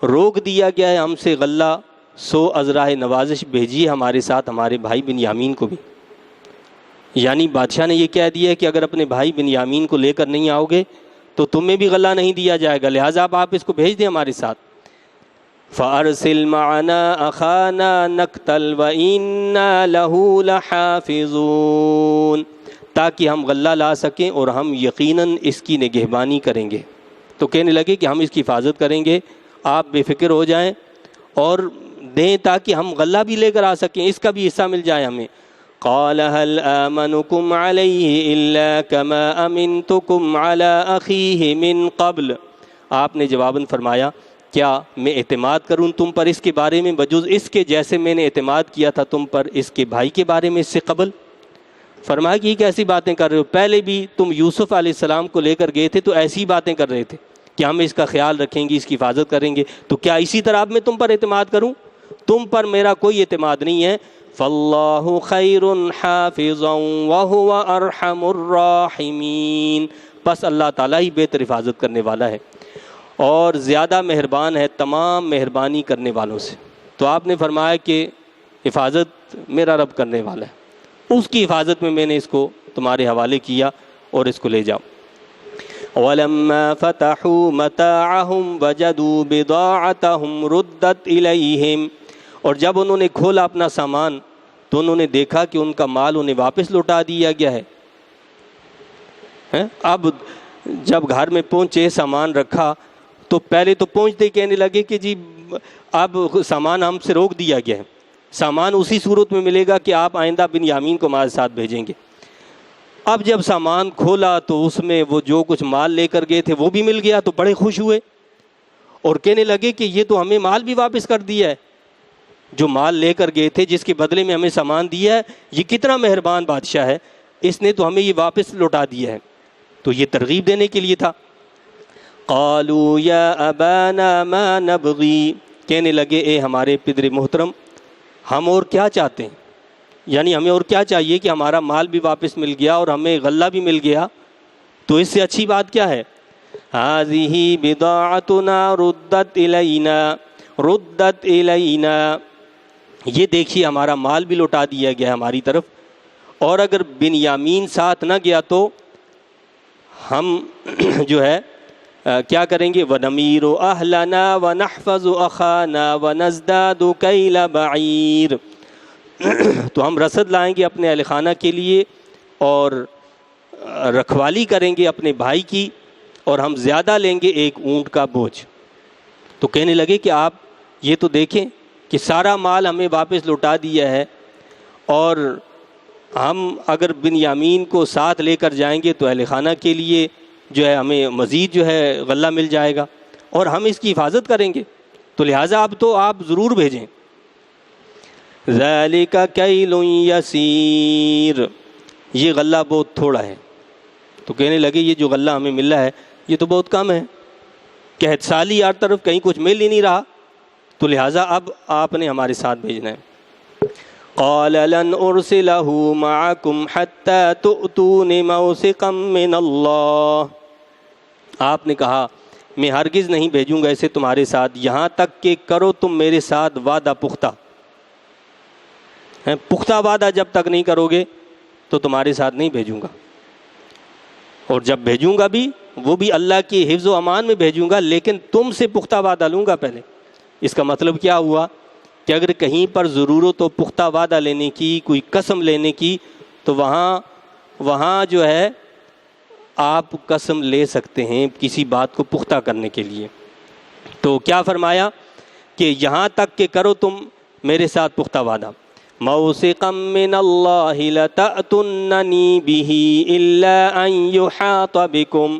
روک دیا گیا ہے ہم سے غلہ، سو ازراہ نوازش بھیجیے ہمارے ساتھ ہمارے بھائی بنیامین کو بھی۔ یعنی بادشاہ نے یہ کہہ دیا ہے کہ اگر اپنے بھائی بنیامین کو لے کر نہیں آؤ گے تو تمہیں بھی غلہ نہیں دیا جائے گا، لہٰذا آپ اس کو بھیج دیں ہمارے ساتھ۔ فَأَرْسِلْ مَعَنَا أَخَانَا نَقْتَلْ وَإِنَّا لَهُ لَحَافِظُونَ، تاکہ ہم غلہ لا سکیں اور ہم یقیناً اس کی نگہبانی کریں گے۔ تو کہنے لگے کہ ہم اس کی حفاظت کریں گے، آپ بے فکر ہو جائیں اور دیں تاکہ ہم غلہ بھی لے کر آ سکیں، اس کا بھی حصہ مل جائے ہمیں۔ قال هل آمنكم عليه إلا كما أمنتكم على أخيه من قبل، آپ نے جواباً فرمایا کیا میں اعتماد کروں تم پر اس کے بارے میں بجز اس کے جیسے میں نے اعتماد کیا تھا تم پر اس کے بھائی کے بارے میں اس سے قبل؟ فرمایا کہ یہ کیسی باتیں کر رہے ہو، پہلے بھی تم یوسف علیہ السلام کو لے کر گئے تھے تو ایسی باتیں کر رہے تھے کہ ہم اس کا خیال رکھیں گے، اس کی حفاظت کریں گے، تو کیا اسی طرح اب میں تم پر اعتماد کروں؟ تم پر میرا کوئی اعتماد نہیں ہے۔ فَاللَّهُ خَيْرٌ حَافِظًا وَهُوَ أَرْحَمُ الرَّاحِمِينَ، بس اللہ تعالیٰ ہی بہتر حفاظت کرنے والا ہے اور زیادہ مہربان ہے تمام مہربانی کرنے والوں سے۔ تو آپ نے فرمایا کہ حفاظت میرا رب کرنے والا ہے، اس کی حفاظت میں نے اس کو تمہارے حوالے کیا اور اس کو لے جاؤ۔ وَلَمَّا فَتَحُوا مَتَاعَهُمْ وَجَدُوا بِضَاعَتَهُمْ رُدَّتْ إِلَيْهِمْ، اور جب انہوں نے کھولا اپنا سامان تو انہوں نے دیکھا کہ ان کا مال انہیں واپس لوٹا دیا گیا ہے۔ اب جب گھر میں پہنچے سامان رکھا تو پہلے تو پہنچتے کہنے لگے کہ جی اب سامان ہم سے روک دیا گیا ہے، سامان اسی صورت میں ملے گا کہ آپ آئندہ بنیامین کو ہمارے ساتھ بھیجیں گے۔ اب جب سامان کھولا تو اس میں وہ جو کچھ مال لے کر گئے تھے وہ بھی مل گیا تو بڑے خوش ہوئے اور کہنے لگے کہ یہ تو ہمیں مال بھی واپس کر دیا ہے، جو مال لے کر گئے تھے جس کے بدلے میں ہمیں سامان دیا ہے، یہ کتنا مہربان بادشاہ ہے، اس نے تو ہمیں یہ واپس لوٹا دیا ہے۔ تو یہ ترغیب دینے کے لیے تھا۔ قالوا یا ابانا ما نبغی، کہنے لگے اے ہمارے پدر محترم ہم اور کیا چاہتے ہیں، یعنی ہمیں اور کیا چاہیے کہ ہمارا مال بھی واپس مل گیا اور ہمیں غلہ بھی مل گیا، تو اس سے اچھی بات کیا ہے؟ هذه بضاعتنا ردت الینا، یہ دیکھیے ہمارا مال بھی لوٹا دیا گیا ہماری طرف، اور اگر بنیامین ساتھ نہ گیا تو ہم جو ہے کیا کریں گے؟ وَنَمِيرُ أَهْلَنَا وَنَحْفَظُ أَخَانَا وَنَزْدَادُ كَيْلَ بَعِيرٍ، تو ہم رسد لائیں گے اپنے اہل خانہ کے لیے اور رکھوالی کریں گے اپنے بھائی کی، اور ہم زیادہ لیں گے ایک اونٹ کا بوجھ۔ تو کہنے لگے کہ آپ یہ تو دیکھیں کہ سارا مال ہمیں واپس لوٹا دیا ہے، اور ہم اگر بنیامین کو ساتھ لے کر جائیں گے تو اہل خانہ کے لیے جو ہے ہمیں مزید جو ہے غلہ مل جائے گا اور ہم اس کی حفاظت کریں گے، تو لہٰذا اب تو آپ ضرور بھیجیں۔ ذَلِكَ كَيْلٌ يَسِيرٌ، یہ غلہ بہت تھوڑا ہے۔ تو کہنے لگے یہ جو غلہ ہمیں ملا ہے یہ تو بہت کم ہے، قحط سالی ہر طرف کہیں کچھ مل ہی نہیں رہا، تو لہٰذا اب آپ نے ہمارے ساتھ بھیجنا ہے۔ قال لن ارسلہ معکم حتی تؤتون موثقا من اللہ، آپ نے کہا میں ہرگز نہیں بھیجوں گا اسے تمہارے ساتھ یہاں تک کہ کرو تم میرے ساتھ وعدہ پختہ، پختہ وعدہ جب تک نہیں کرو گے تو تمہارے ساتھ نہیں بھیجوں گا، اور جب بھیجوں گا بھی وہ بھی اللہ کی حفظ و امان میں بھیجوں گا، لیکن تم سے پختہ وعدہ لوں گا پہلے۔ اس کا مطلب کیا ہوا کہ اگر کہیں پر ضرورت ہو پختہ وعدہ لینے کی، کوئی قسم لینے کی، تو وہاں جو ہے آپ قسم لے سکتے ہیں کسی بات کو پختہ کرنے کے لیے۔ تو کیا فرمایا کہ یہاں تک کہ کرو تم میرے ساتھ پختہ وعدہ۔ موثقا من اللہ لتأتننی بہ الا ان یحاط بکم،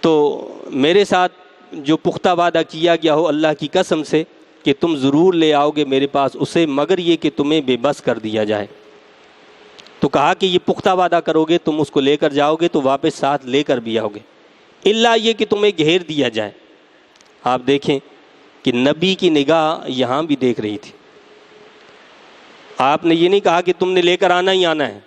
تو میرے ساتھ جو پختہ وعدہ کیا گیا ہو اللہ کی قسم سے کہ تم ضرور لے آؤ گے میرے پاس اسے، مگر یہ کہ تمہیں بے بس کر دیا جائے۔ تو کہا کہ یہ پختہ وعدہ کرو گے تم اس کو لے کر جاؤ گے تو واپس ساتھ لے کر بھی آؤ گے، الا یہ کہ تمہیں گھیر دیا جائے۔ آپ دیکھیں کہ نبی کی نگاہ یہاں بھی دیکھ رہی تھی. آپ نے یہ نہیں کہا کہ تم نے لے کر آنا ہی آنا ہے.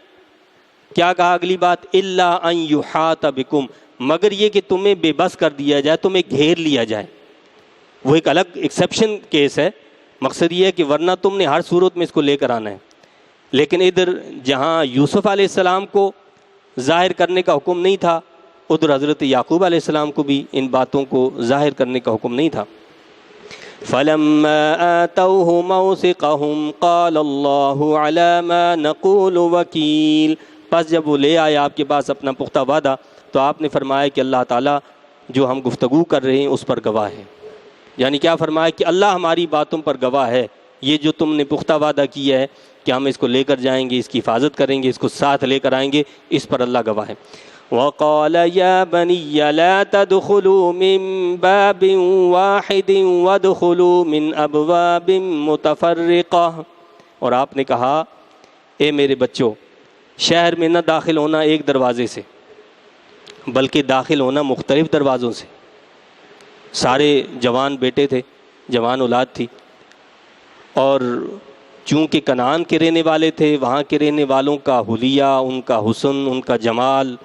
کیا کہا اگلی بات؟ الا ان یحاط بکم، مگر یہ کہ تمہیں بے بس کر دیا جائے، تمہیں گھیر لیا جائے. وہ ایک الگ ایکسیپشن کیس ہے. مقصد یہ ہے کہ ورنہ تم نے ہر صورت میں اس کو لے کر آنا ہے. لیکن ادھر جہاں یوسف علیہ السلام کو ظاہر کرنے کا حکم نہیں تھا، ادھر حضرت یعقوب علیہ السلام کو بھی ان باتوں کو ظاہر کرنے کا حکم نہیں تھا. فَلَمَّا آتَوْهُ مَوْثِقَهُمْ قَالَ اللَّهُ عَلَى مَا نَقُولُ وَكِيلٌ. پس جب وہ لے آئے آپ کے پاس اپنا پختہ وعدہ، تو آپ نے فرمایا کہ اللہ تعالیٰ جو ہم گفتگو کر رہے ہیں اس پر گواہ ہے. یعنی کیا فرمایا کہ اللہ ہماری باتوں پر گواہ ہے، یہ جو تم نے پختہ وعدہ کیا ہے کہ ہم اس کو لے کر جائیں گے، اس کی حفاظت کریں گے، اس کو ساتھ لے کر آئیں گے، اس پر اللہ گواہ ہے. وَقَالَ يَا بَنِيَّ لَا تَدْخُلُوا مِن بَابٍ وَاحِدٍ وَادْخُلُوا مِنْ أَبْوَابٍ مُتَفَرِّقَةٍ. اور آپ نے کہا اے میرے بچوں، شہر میں نہ داخل ہونا ایک دروازے سے، بلکہ داخل ہونا مختلف دروازوں سے. سارے جوان بیٹے تھے، جوان اولاد تھی، اور چونکہ کنعان کے رہنے والے تھے، وہاں کے رہنے والوں کا حلیہ، ان کا حسن، ان کا جمال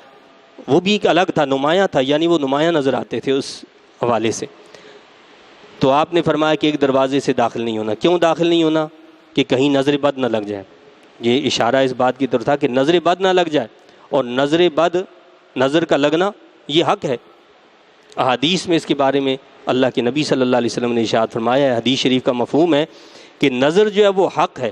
وہ بھی ایک الگ تھا، نمایاں تھا. یعنی وہ نمایاں نظر آتے تھے اس حوالے سے. تو آپ نے فرمایا کہ ایک دروازے سے داخل نہیں ہونا. کیوں داخل نہیں ہونا؟ کہ کہیں نظر بد نہ لگ جائے. یہ اشارہ اس بات کی طرف تھا کہ نظر بد نہ لگ جائے، اور نظر بد، نظر کا لگنا یہ حق ہے. احادیث میں اس کے بارے میں اللہ کے نبی صلی اللہ علیہ وسلم نے ارشاد فرمایا ہے. حدیث شریف کا مفہوم ہے کہ نظر جو ہے وہ حق ہے.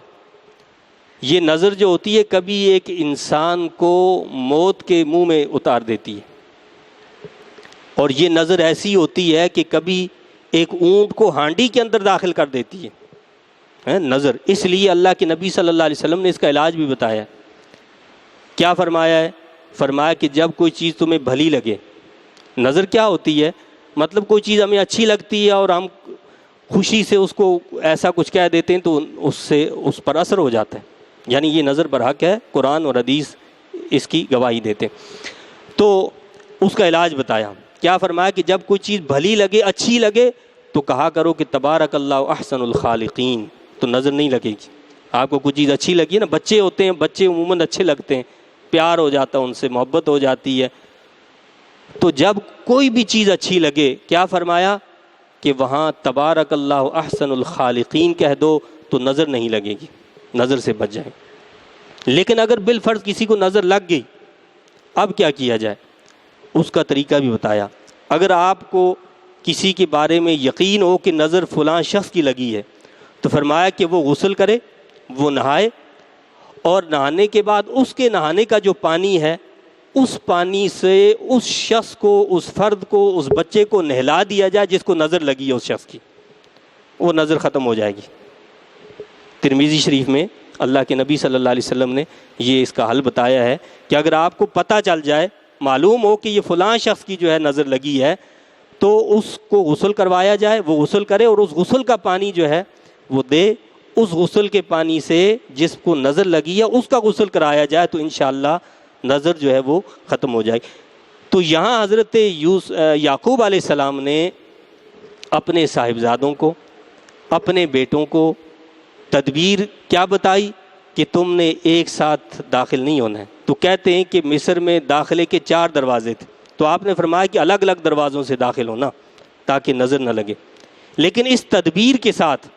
یہ نظر جو ہوتی ہے کبھی ایک انسان کو موت کے منہ میں اتار دیتی ہے، اور یہ نظر ایسی ہوتی ہے کہ کبھی ایک اونٹ کو ہانڈی کے اندر داخل کر دیتی ہے نظر. اس لیے اللہ کے نبی صلی اللہ علیہ وسلم نے اس کا علاج بھی بتایا ہے. کیا فرمایا ہے؟ فرمایا کہ جب کوئی چیز تمہیں بھلی لگے. نظر کیا ہوتی ہے؟ مطلب کوئی چیز ہمیں اچھی لگتی ہے اور ہم خوشی سے اس کو ایسا کچھ کہہ دیتے ہیں تو اس سے اس پر اثر ہو جاتا ہے. یعنی یہ نظر برحق ہے، قرآن اور حدیث اس کی گواہی دیتے ہیں. تو اس کا علاج بتایا. کیا فرمایا کہ جب کوئی چیز بھلی لگے، اچھی لگے، تو کہا کرو کہ تبارک اللہ احسن الخالقین، تو نظر نہیں لگے گی. آپ کو کوئی چیز اچھی لگی ہے نا، بچے ہوتے ہیں، بچے عموماً اچھے لگتے ہیں، پیار ہو جاتا ہے ان سے، محبت ہو جاتی ہے. تو جب کوئی بھی چیز اچھی لگے، کیا فرمایا کہ وہاں تبارک اللہ احسن الخالقین کہہ دو تو نظر نہیں لگے گی، نظر سے بچ جائیں. لیکن اگر بالفرض کسی کو نظر لگ گئی، اب کیا کیا جائے؟ اس کا طریقہ بھی بتایا. اگر آپ کو کسی کے بارے میں یقین ہو کہ نظر فلاں شخص کی لگی ہے، تو فرمایا کہ وہ غسل کرے، وہ نہائے، اور نہانے کے بعد اس کے نہانے کا جو پانی ہے، اس پانی سے اس شخص کو، اس فرد کو، اس بچے کو نہلا دیا جائے جس کو نظر لگی ہے اس شخص کی. وہ نظر ختم ہو جائے گی. ترمذی شریف میں اللہ کے نبی صلی اللہ علیہ وسلم نے یہ اس کا حل بتایا ہے کہ اگر آپ کو پتہ چل جائے، معلوم ہو کہ یہ فلاں شخص کی جو ہے نظر لگی ہے، تو اس کو غسل کروایا جائے، وہ غسل کرے، اور اس غسل کا پانی جو ہے وہ دے. اس غسل کے پانی سے جس کو نظر لگی ہے اس کا غسل کرایا جائے، تو انشاءاللہ نظر جو ہے وہ ختم ہو جائے. تو یہاں حضرت یعقوب علیہ السلام نے اپنے صاحبزادوں کو، اپنے بیٹوں کو تدبیر کیا بتائی کہ تم نے ایک ساتھ داخل نہیں ہونا ہے. تو کہتے ہیں کہ مصر میں داخلے کے 4 دروازے تھے، تو آپ نے فرمایا کہ الگ الگ دروازوں سے داخل ہونا تاکہ نظر نہ لگے. لیکن اس تدبیر کے ساتھ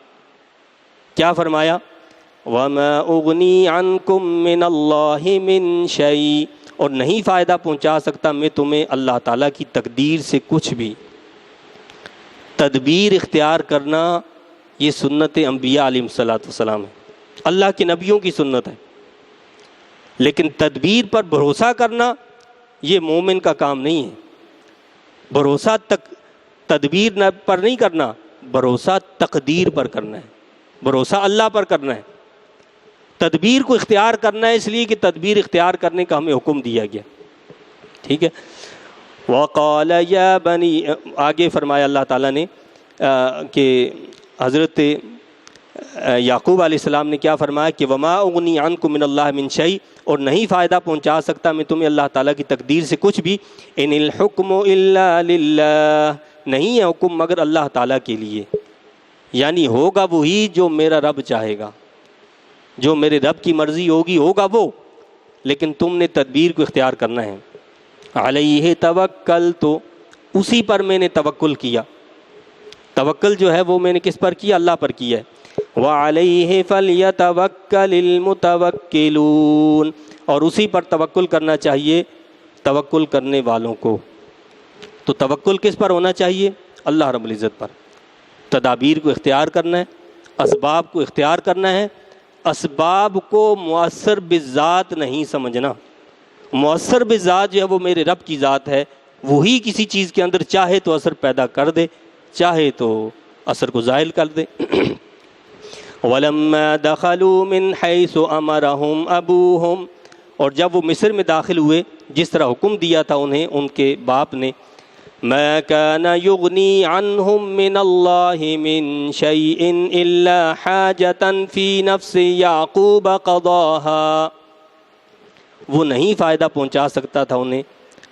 کیا فرمایا؟ وَمَا أُغْنِي عَنْكُم مِّنَ اللَّهِ مِن شَيْءٍ، اور نہیں فائدہ پہنچا سکتا میں تمہیں اللہ تعالیٰ کی تقدیر سے کچھ بھی. تدبیر اختیار کرنا یہ سنت انبیاء علیہ السلام ہے، اللہ کے نبیوں کی سنت ہے. لیکن تدبیر پر بھروسہ کرنا یہ مومن کا کام نہیں ہے. بھروسہ تدبیر پر نہیں کرنا، بھروسہ تقدیر پر کرنا ہے، بھروسہ اللہ پر کرنا ہے. تدبیر کو اختیار کرنا ہے اس لیے کہ تدبیر اختیار کرنے کا ہمیں حکم دیا گیا. ٹھیک ہے. وَقَالَ يَا بَنِي، آگے فرمایا اللہ تعالیٰ نے کہ حضرت یعقوب علیہ السلام نے کیا فرمایا کہ وَمَا أُغْنِي عَنْكُم مِّنَ اللَّهِ مِن شَيْءٍ، اور نہیں فائدہ پہنچا سکتا میں تمہیں اللہ تعالیٰ کی تقدیر سے کچھ بھی. إِنِ الْحُكْمُ إِلَّا لِلَّهِ، نہیں ہے حکم مگر اللہ تعالیٰ کے لیے. یعنی ہوگا وہی جو میرا رب چاہے گا، جو میرے رب کی مرضی ہوگی ہوگا وہ، لیکن تم نے تدبیر کو اختیار کرنا ہے۔ علیہ توکلت، اسی پر میں نے توکل کیا۔ توکل جو ہے وہ میں نے کس پر کیا؟ اللہ پر کیا ہے۔ وعلیہ فلیتوکل المتوکلون، اور اسی پر توکل کرنا چاہیے توکل کرنے والوں کو۔ تو توکل کس پر ہونا چاہیے؟ اللہ رب العزت پر۔ تدابیر کو اختیار کرنا ہے، اسباب کو اختیار کرنا ہے، اسباب کو مؤثر بالذات نہیں سمجھنا۔ مؤثر بالذات جو ہے وہ میرے رب کی ذات ہے، وہی کسی چیز کے اندر چاہے تو اثر پیدا کر دے، چاہے تو اثر کو زائل کر دے۔ وَلَمَّا دَخَلُوا مِنْ حَيْثُ أَمَرَهُمْ أَبُوهُمْ، اور جب وہ مصر میں داخل ہوئے جس طرح حکم دیا تھا انہیں ان کے باپ نے، مَا كَانَ يُغْنِي عَنْهُمْ مِنَ اللَّهِ مِنْ شَيْءٍ إِلَّا حَاجَةً فِي نَفْسِ يَعْقُوبَ قَضَاهَا، وہ نہیں فائدہ پہنچا سکتا تھا انہیں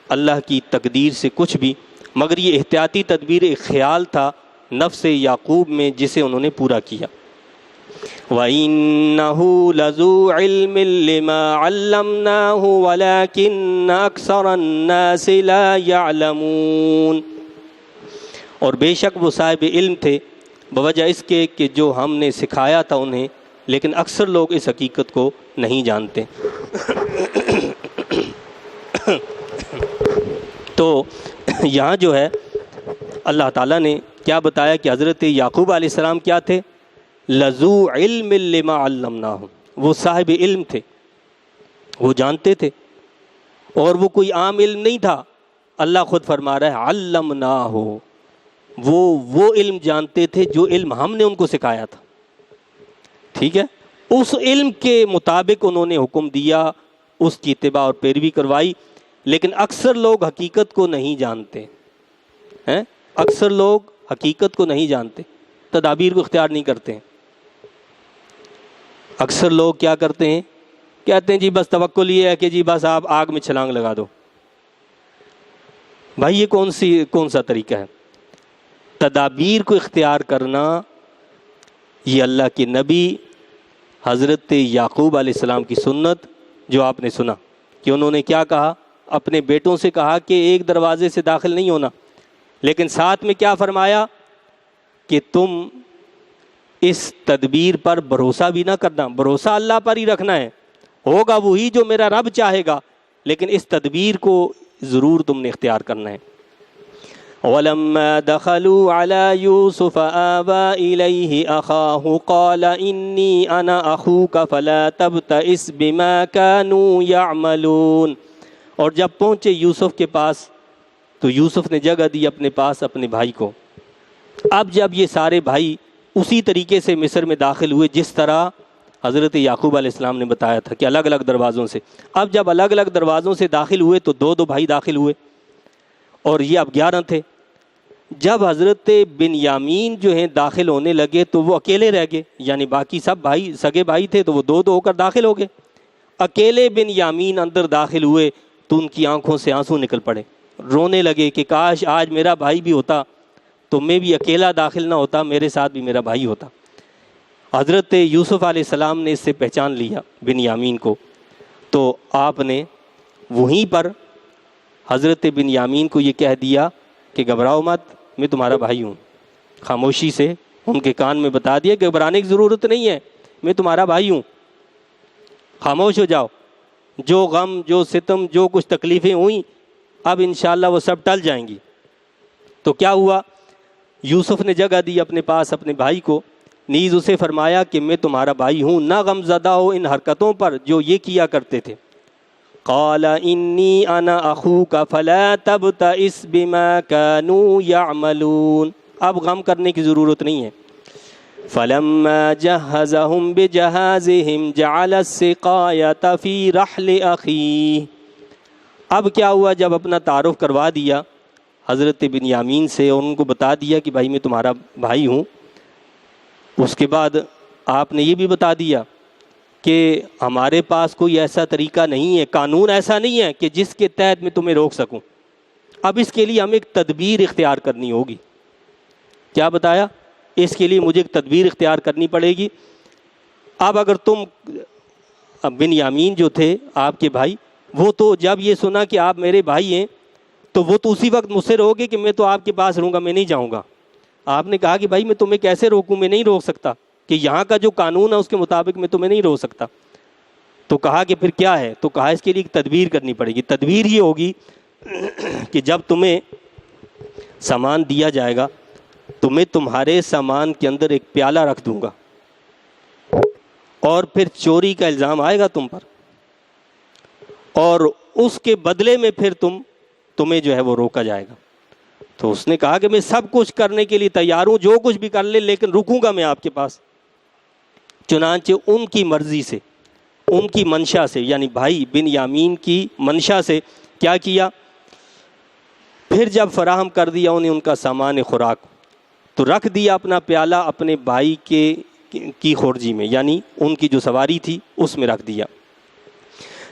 اللہ کی تقدیر سے کچھ بھی، مگر یہ احتیاطی تدبیر ایک خیال تھا نفس یعقوب میں جسے انہوں نے پورا کیا۔ وَإِنَّهُ لَذُو عِلْمٍ لِّمَا عَلَّمْنَاهُ وَلَكِنَّ أَكْثَرَ النَّاسِ لَا يَعْلَمُونَ، اور بے شک وہ صاحب علم تھے بوجہ اس کے کہ جو ہم نے سکھایا تھا انہیں، لیکن اکثر لوگ اس حقیقت کو نہیں جانتے۔ تو یہاں جو ہے اللہ تعالیٰ نے کیا بتایا کہ حضرت یعقوب علیہ السلام کیا تھے؟ لذو علم لما علمناہ، وہ صاحب علم تھے، وہ جانتے تھے، اور وہ کوئی عام علم نہیں تھا۔ اللہ خود فرما رہا ہے علمناہ، وہ علم جانتے تھے جو علم ہم نے ان کو سکھایا تھا، ٹھیک ہے؟ اس علم کے مطابق انہوں نے حکم دیا، اس کی اتباع اور پیروی کروائی، لیکن اکثر لوگ حقیقت کو نہیں جانتے ہیں، اکثر لوگ حقیقت کو نہیں جانتے، تدابیر کو اختیار نہیں کرتے ہیں۔ اکثر لوگ کیا کرتے ہیں؟ کہتے ہیں جی بس توکل یہ ہے کہ جی بس آپ آگ میں چھلانگ لگا دو۔ بھائی یہ کون سا طریقہ ہے؟ تدابیر کو اختیار کرنا یہ اللہ کے نبی حضرت یعقوب علیہ السلام کی سنت، جو آپ نے سنا کہ انہوں نے کیا کہا؟ اپنے بیٹوں سے کہا کہ ایک دروازے سے داخل نہیں ہونا، لیکن ساتھ میں کیا فرمایا کہ تم اس تدبیر پر بھروسہ بھی نہ کرنا، بھروسہ اللہ پر ہی رکھنا ہے، ہوگا وہی جو میرا رب چاہے گا، لیکن اس تدبیر کو ضرور تم نے اختیار کرنا ہے۔ وَلَمَّا دَخَلُوا عَلَى يُوسُفَ آوَى إِلَيْهِ أَخَاهُ قَالَ إِنِّي أَنَا أَخُوكَ فَلَا تَبْتَئِسْ بِمَا كَانُوا يَعْمَلُونَ، اور جب پہنچے یوسف کے پاس تو یوسف نے جگہ دی اپنے پاس اپنے بھائی کو۔ اب جب یہ سارے بھائی اسی طریقے سے مصر میں داخل ہوئے جس طرح حضرت یعقوب علیہ السلام نے بتایا تھا کہ الگ الگ دروازوں سے، اب جب الگ الگ دروازوں سے داخل ہوئے تو دو بھائی داخل ہوئے، اور یہ اب 11 تھے۔ جب حضرت بنیامین جو ہیں داخل ہونے لگے تو وہ اکیلے رہ گئے، یعنی باقی سب بھائی سگے بھائی تھے تو وہ دو ہو کر داخل ہو گئے، اکیلے بنیامین اندر داخل ہوئے تو ان کی آنکھوں سے آنسو نکل پڑے، رونے لگے کہ کاش آج میرا بھائی بھی ہوتا تو میں بھی اکیلا داخل نہ ہوتا، میرے ساتھ بھی میرا بھائی ہوتا۔ حضرت یوسف علیہ السلام نے اس سے پہچان لیا بنیامین کو، تو آپ نے وہیں پر حضرت بنیامین کو یہ کہہ دیا کہ گھبراؤ مت، میں تمہارا بھائی ہوں۔ خاموشی سے ان کے کان میں بتا دیا کہ گھبرانے کی ضرورت نہیں ہے، میں تمہارا بھائی ہوں، خاموش ہو جاؤ، جو غم جو ستم جو کچھ تکلیفیں ہوئیں اب انشاءاللہ وہ سب ٹل جائیں گی۔ تو کیا ہوا؟ یوسف نے جگہ دی اپنے پاس اپنے بھائی کو، نیز اسے فرمایا کہ میں تمہارا بھائی ہوں، نہ غم زدہ ہو ان حرکتوں پر جو یہ کیا کرتے تھے۔ قال انی انا اخوک فلا تبتئس بما كانوا يعملون، اب غم کرنے کی ضرورت نہیں ہے۔ فلما جهزهم بجهازهم جعل السقاية في رحل اخيه، اب کیا ہوا؟ جب اپنا تعارف کروا دیا حضرت بنیامین سے اور ان کو بتا دیا کہ بھائی میں تمہارا بھائی ہوں، اس کے بعد آپ نے یہ بھی بتا دیا کہ ہمارے پاس کوئی ایسا طریقہ نہیں ہے، قانون ایسا نہیں ہے کہ جس کے تحت میں تمہیں روک سکوں، اب اس کے لیے ہمیں ایک تدبیر اختیار کرنی ہوگی۔ کیا بتایا؟ اس کے لیے مجھے ایک تدبیر اختیار کرنی پڑے گی۔ اب اگر تم، بنیامین جو تھے آپ کے بھائی، وہ تو جب یہ سنا کہ آپ میرے بھائی ہیں تو وہ تو اسی وقت مجھ سے رہو گے کہ میں تو آپ کے پاس رہوں گا، میں نہیں جاؤں گا۔ آپ نے کہا کہ بھائی میں تمہیں کیسے روکوں، میں نہیں روک سکتا، کہ یہاں کا جو قانون ہے اس کے مطابق میں تمہیں نہیں روک سکتا۔ تو کہا کہ پھر کیا ہے؟ تو کہا اس کے لیے ایک تدبیر کرنی پڑے گی۔ تدبیر یہ ہوگی کہ جب تمہیں سامان دیا جائے گا تو میں تمہارے سامان کے اندر ایک پیالہ رکھ دوں گا، اور پھر چوری کا الزام آئے گا تم پر، اور اس کے بدلے میں پھر تمہیں جو ہے وہ روکا جائے گا۔ تو اس نے کہا کہ میں سب کچھ کرنے کے لیے تیار ہوں، جو کچھ بھی کر لے، لیکن رکوں گا میں آپ کے پاس۔ چنانچہ ان کی مرضی سے، ان کی منشا سے، یعنی بھائی بنیامین کی منشا سے کیا کیا؟ پھر جب فراہم کر دیا انہیں ان کا سامان خوراک، تو رکھ دیا اپنا پیالہ اپنے بھائی کی خورجی میں، یعنی ان کی جو سواری تھی اس میں رکھ دیا۔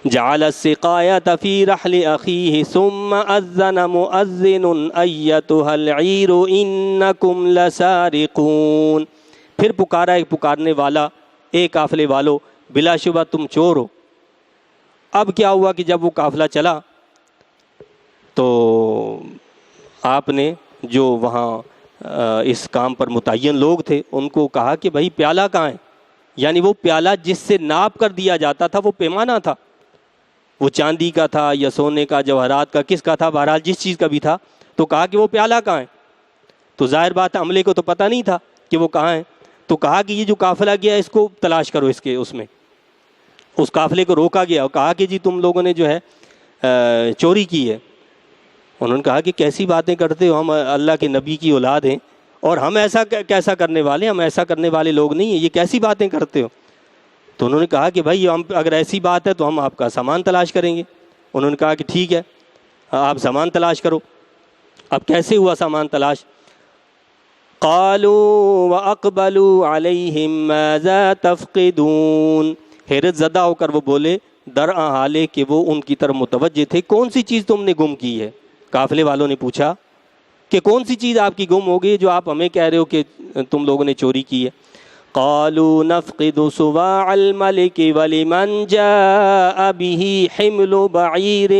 جعل السقایۃ فی رحل اخیہ ثم اذن مؤذن ایتھا العیر انکم لسارقون۔ پھر پکارا ایک پکارنے والا، اے قافلے والو، بلا شبہ تم چور ہو۔ اب کیا ہوا کہ جب وہ قافلہ چلا تو آپ نے جو وہاں اس کام پر متعین لوگ تھے ان کو کہا کہ بھائی پیالہ کہاں ہے؟ یعنی وہ پیالہ جس سے ناپ کر دیا جاتا تھا وہ پیمانہ تھا، وہ چاندی کا تھا یا سونے کا، جواہرات کا، کس کا تھا، بہرحال جس چیز کا بھی تھا۔ تو کہا کہ وہ پیالہ کہاں ہے؟ تو ظاہر بات ہے عملے کو تو پتہ نہیں تھا کہ وہ کہاں ہے۔ تو کہا کہ یہ جو قافلہ گیا اس کو تلاش کرو، اس میں اس قافلے کو روکا گیا اور کہا کہ جی تم لوگوں نے جو ہے چوری کی ہے۔ انہوں نے کہا کہ کیسی باتیں کرتے ہو، ہم اللہ کے نبی کی اولاد ہیں اور ہم ایسا کیسا کرنے والے ہیں، ہم ایسا کرنے والے لوگ نہیں ہیں، یہ کیسی باتیں کرتے ہو؟ تو انہوں نے کہا کہ بھائی ہم اگر ایسی بات ہے تو ہم آپ کا سامان تلاش کریں گے۔ انہوں نے کہا کہ ٹھیک ہے آپ سامان تلاش کرو۔ اب کیسے ہوا سامان تلاش؟ قالوا واقبلوا علیہم ماذا تفقدون، حیرت زدہ ہو کر وہ بولے درآں حالے کہ وہ ان کی طرف متوجہ تھے، کون سی چیز تم نے گم کی ہے؟ قافلے والوں نے پوچھا کہ کون سی چیز آپ کی گم ہو گئی جو آپ ہمیں کہہ رہے ہو کہ تم لوگوں نے چوری کی ہے؟ قالوا نفقد صواع الملك ولمن جاء به حمل بعير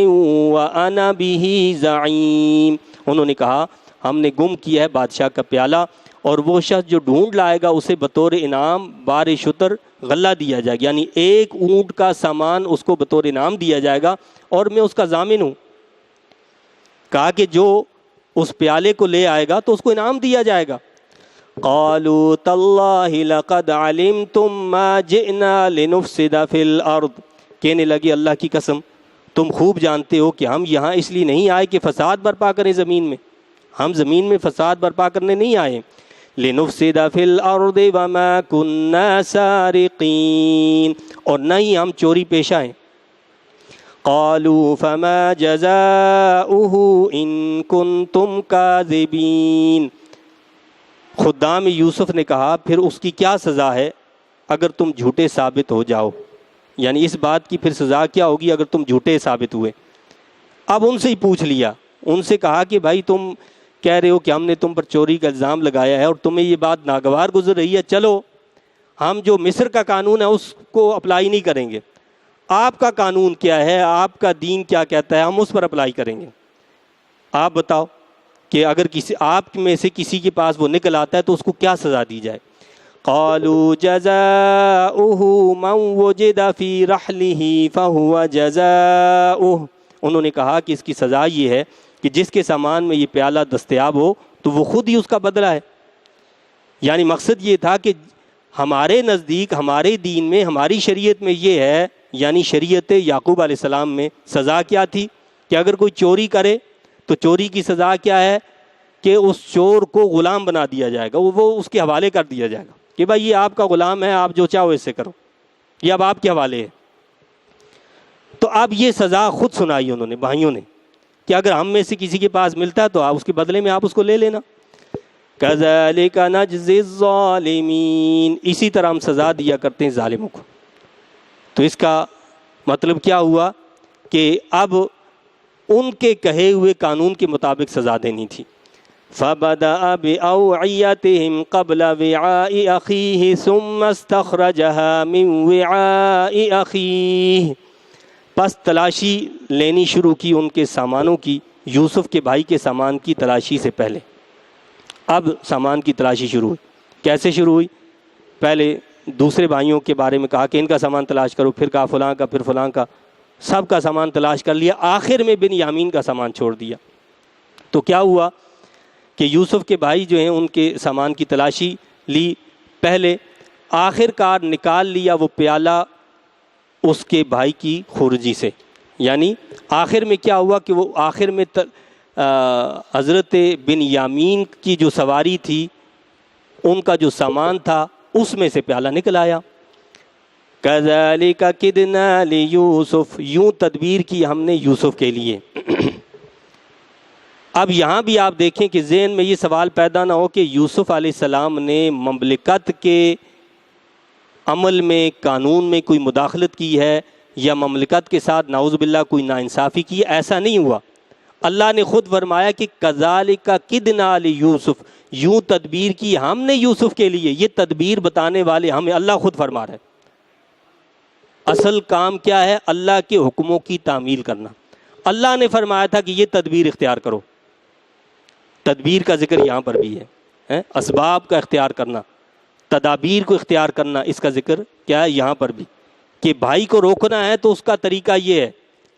وانا به زعيم۔ انہوں نے کہا ہم نے گم کیا ہے بادشاہ کا پیالہ، اور وہ شخص جو ڈھونڈ لائے گا اسے بطور انعام بار شتر غلہ دیا جائے گا، یعنی ایک اونٹ کا سامان اس کو بطور انعام دیا جائے گا، اور میں اس کا ضامن ہوں۔ کہا کہ جو اس پیالے کو لے آئے گا تو اس کو انعام دیا جائے گا۔ قالوا تاللہ لقد علمتم ما جئنا لنفسد فی الارض، کہنے لگے اللہ کی قسم تم خوب جانتے ہو کہ ہم یہاں اس لیے نہیں آئے کہ فساد برپا کریں زمین میں، ہم زمین میں فساد برپا کرنے نہیں آئے۔ لنفسد فی الارض وما كنا سارقین، اور نہ ہی ہم چوری پیشہ ہیں۔ قالوا فما جزاؤه ان کنتم کاذبین، خدام یوسف نے کہا پھر اس کی کیا سزا ہے اگر تم جھوٹے ثابت ہو جاؤ، یعنی اس بات کی پھر سزا کیا ہوگی اگر تم جھوٹے ثابت ہوئے۔ اب ان سے ہی پوچھ لیا، ان سے کہا کہ بھائی تم کہہ رہے ہو کہ ہم نے تم پر چوری کا الزام لگایا ہے اور تمہیں یہ بات ناگوار گزر رہی ہے، چلو ہم جو مصر کا قانون ہے اس کو اپلائی نہیں کریں گے، آپ کا قانون کیا ہے، آپ کا دین کیا کہتا ہے، ہم اس پر اپلائی کریں گے۔ آپ بتاؤ کہ اگر آپ میں سے کسی کے پاس وہ نکل آتا ہے تو اس کو کیا سزا دی جائے؟ قالوا جزاؤہ من وجد فی رحلہ فہو جزاؤہ، انہوں نے کہا کہ اس کی سزا یہ ہے کہ جس کے سامان میں یہ پیالہ دستیاب ہو تو وہ خود ہی اس کا بدلہ ہے۔ یعنی مقصد یہ تھا کہ ہمارے نزدیک، ہمارے دین میں، ہماری شریعت میں یہ ہے، یعنی شریعت یعقوب علیہ السلام میں سزا کیا تھی کہ اگر کوئی چوری کرے تو چوری کی سزا کیا ہے کہ اس چور کو غلام بنا دیا جائے گا، وہ اس کے حوالے کر دیا جائے گا کہ بھائی یہ آپ کا غلام ہے، آپ جو چاہو اس سے کرو، یہ اب آپ کے حوالے ہے۔ تو اب یہ سزا خود سنائی انہوں نے، بھائیوں نے، کہ اگر ہم میں سے کسی کے پاس ملتا ہے تو آپ اس کے بدلے میں آپ اس کو لے لینا۔ کذالک نجزی الظالمین، اسی طرح ہم سزا دیا کرتے ہیں ظالموں کو۔ تو اس کا مطلب کیا ہوا کہ اب ان کے کہے ہوئے قانون کے مطابق سزا دینی تھی۔ فبدأ بأوعيتهم قبل وعاء أخيه ثم استخرجها من وعاء أخيه، پس تلاشی لینی شروع کی ان کے سامانوں کی، یوسف کے بھائی کے سامان کی تلاشی سے پہلے۔ اب سامان کی تلاشی شروع ہوئی۔ کیسے شروع ہوئی؟ پہلے دوسرے بھائیوں کے بارے میں کہا کہ ان کا سامان تلاش کرو، پھر کہا فلاں کا، پھر فلاں کا، سب کا سامان تلاش کر لیا، آخر میں بنیامین کا سامان چھوڑ دیا۔ تو کیا ہوا کہ یوسف کے بھائی جو ہیں ان کے سامان کی تلاشی لی، پہلے آخر کار نکال لیا وہ پیالہ اس کے بھائی کی خورجی سے، یعنی آخر میں کیا ہوا کہ وہ آخر میں حضرت بنیامین کی جو سواری تھی، ان کا جو سامان تھا، اس میں سے پیالہ نکل آیا۔ کذالک کدنا لیوسف، یوں تدبیر کی ہم نے یوسف کے لیے۔ اب یہاں بھی آپ دیکھیں کہ ذہن میں یہ سوال پیدا نہ ہو کہ یوسف علیہ السلام نے مملکت کے عمل میں، قانون میں کوئی مداخلت کی ہے یا مملکت کے ساتھ نعوذ باللہ کوئی ناانصافی کی، ایسا نہیں ہوا۔ اللہ نے خود فرمایا کہ کذالک کدنا لیوسف، یوں تدبیر کی ہم نے یوسف کے لیے۔ یہ تدبیر بتانے والے ہمیں اللہ خود فرما رہا ہے۔ اصل کام کیا ہے؟ اللہ کے حکموں کی تعمیل کرنا۔ اللہ نے فرمایا تھا کہ یہ تدبیر اختیار کرو، تدبیر کا ذکر یہاں پر بھی ہے، اسباب کا اختیار کرنا، تدابیر کو اختیار کرنا، اس کا ذکر کیا ہے یہاں پر بھی، کہ بھائی کو روکنا ہے تو اس کا طریقہ یہ ہے،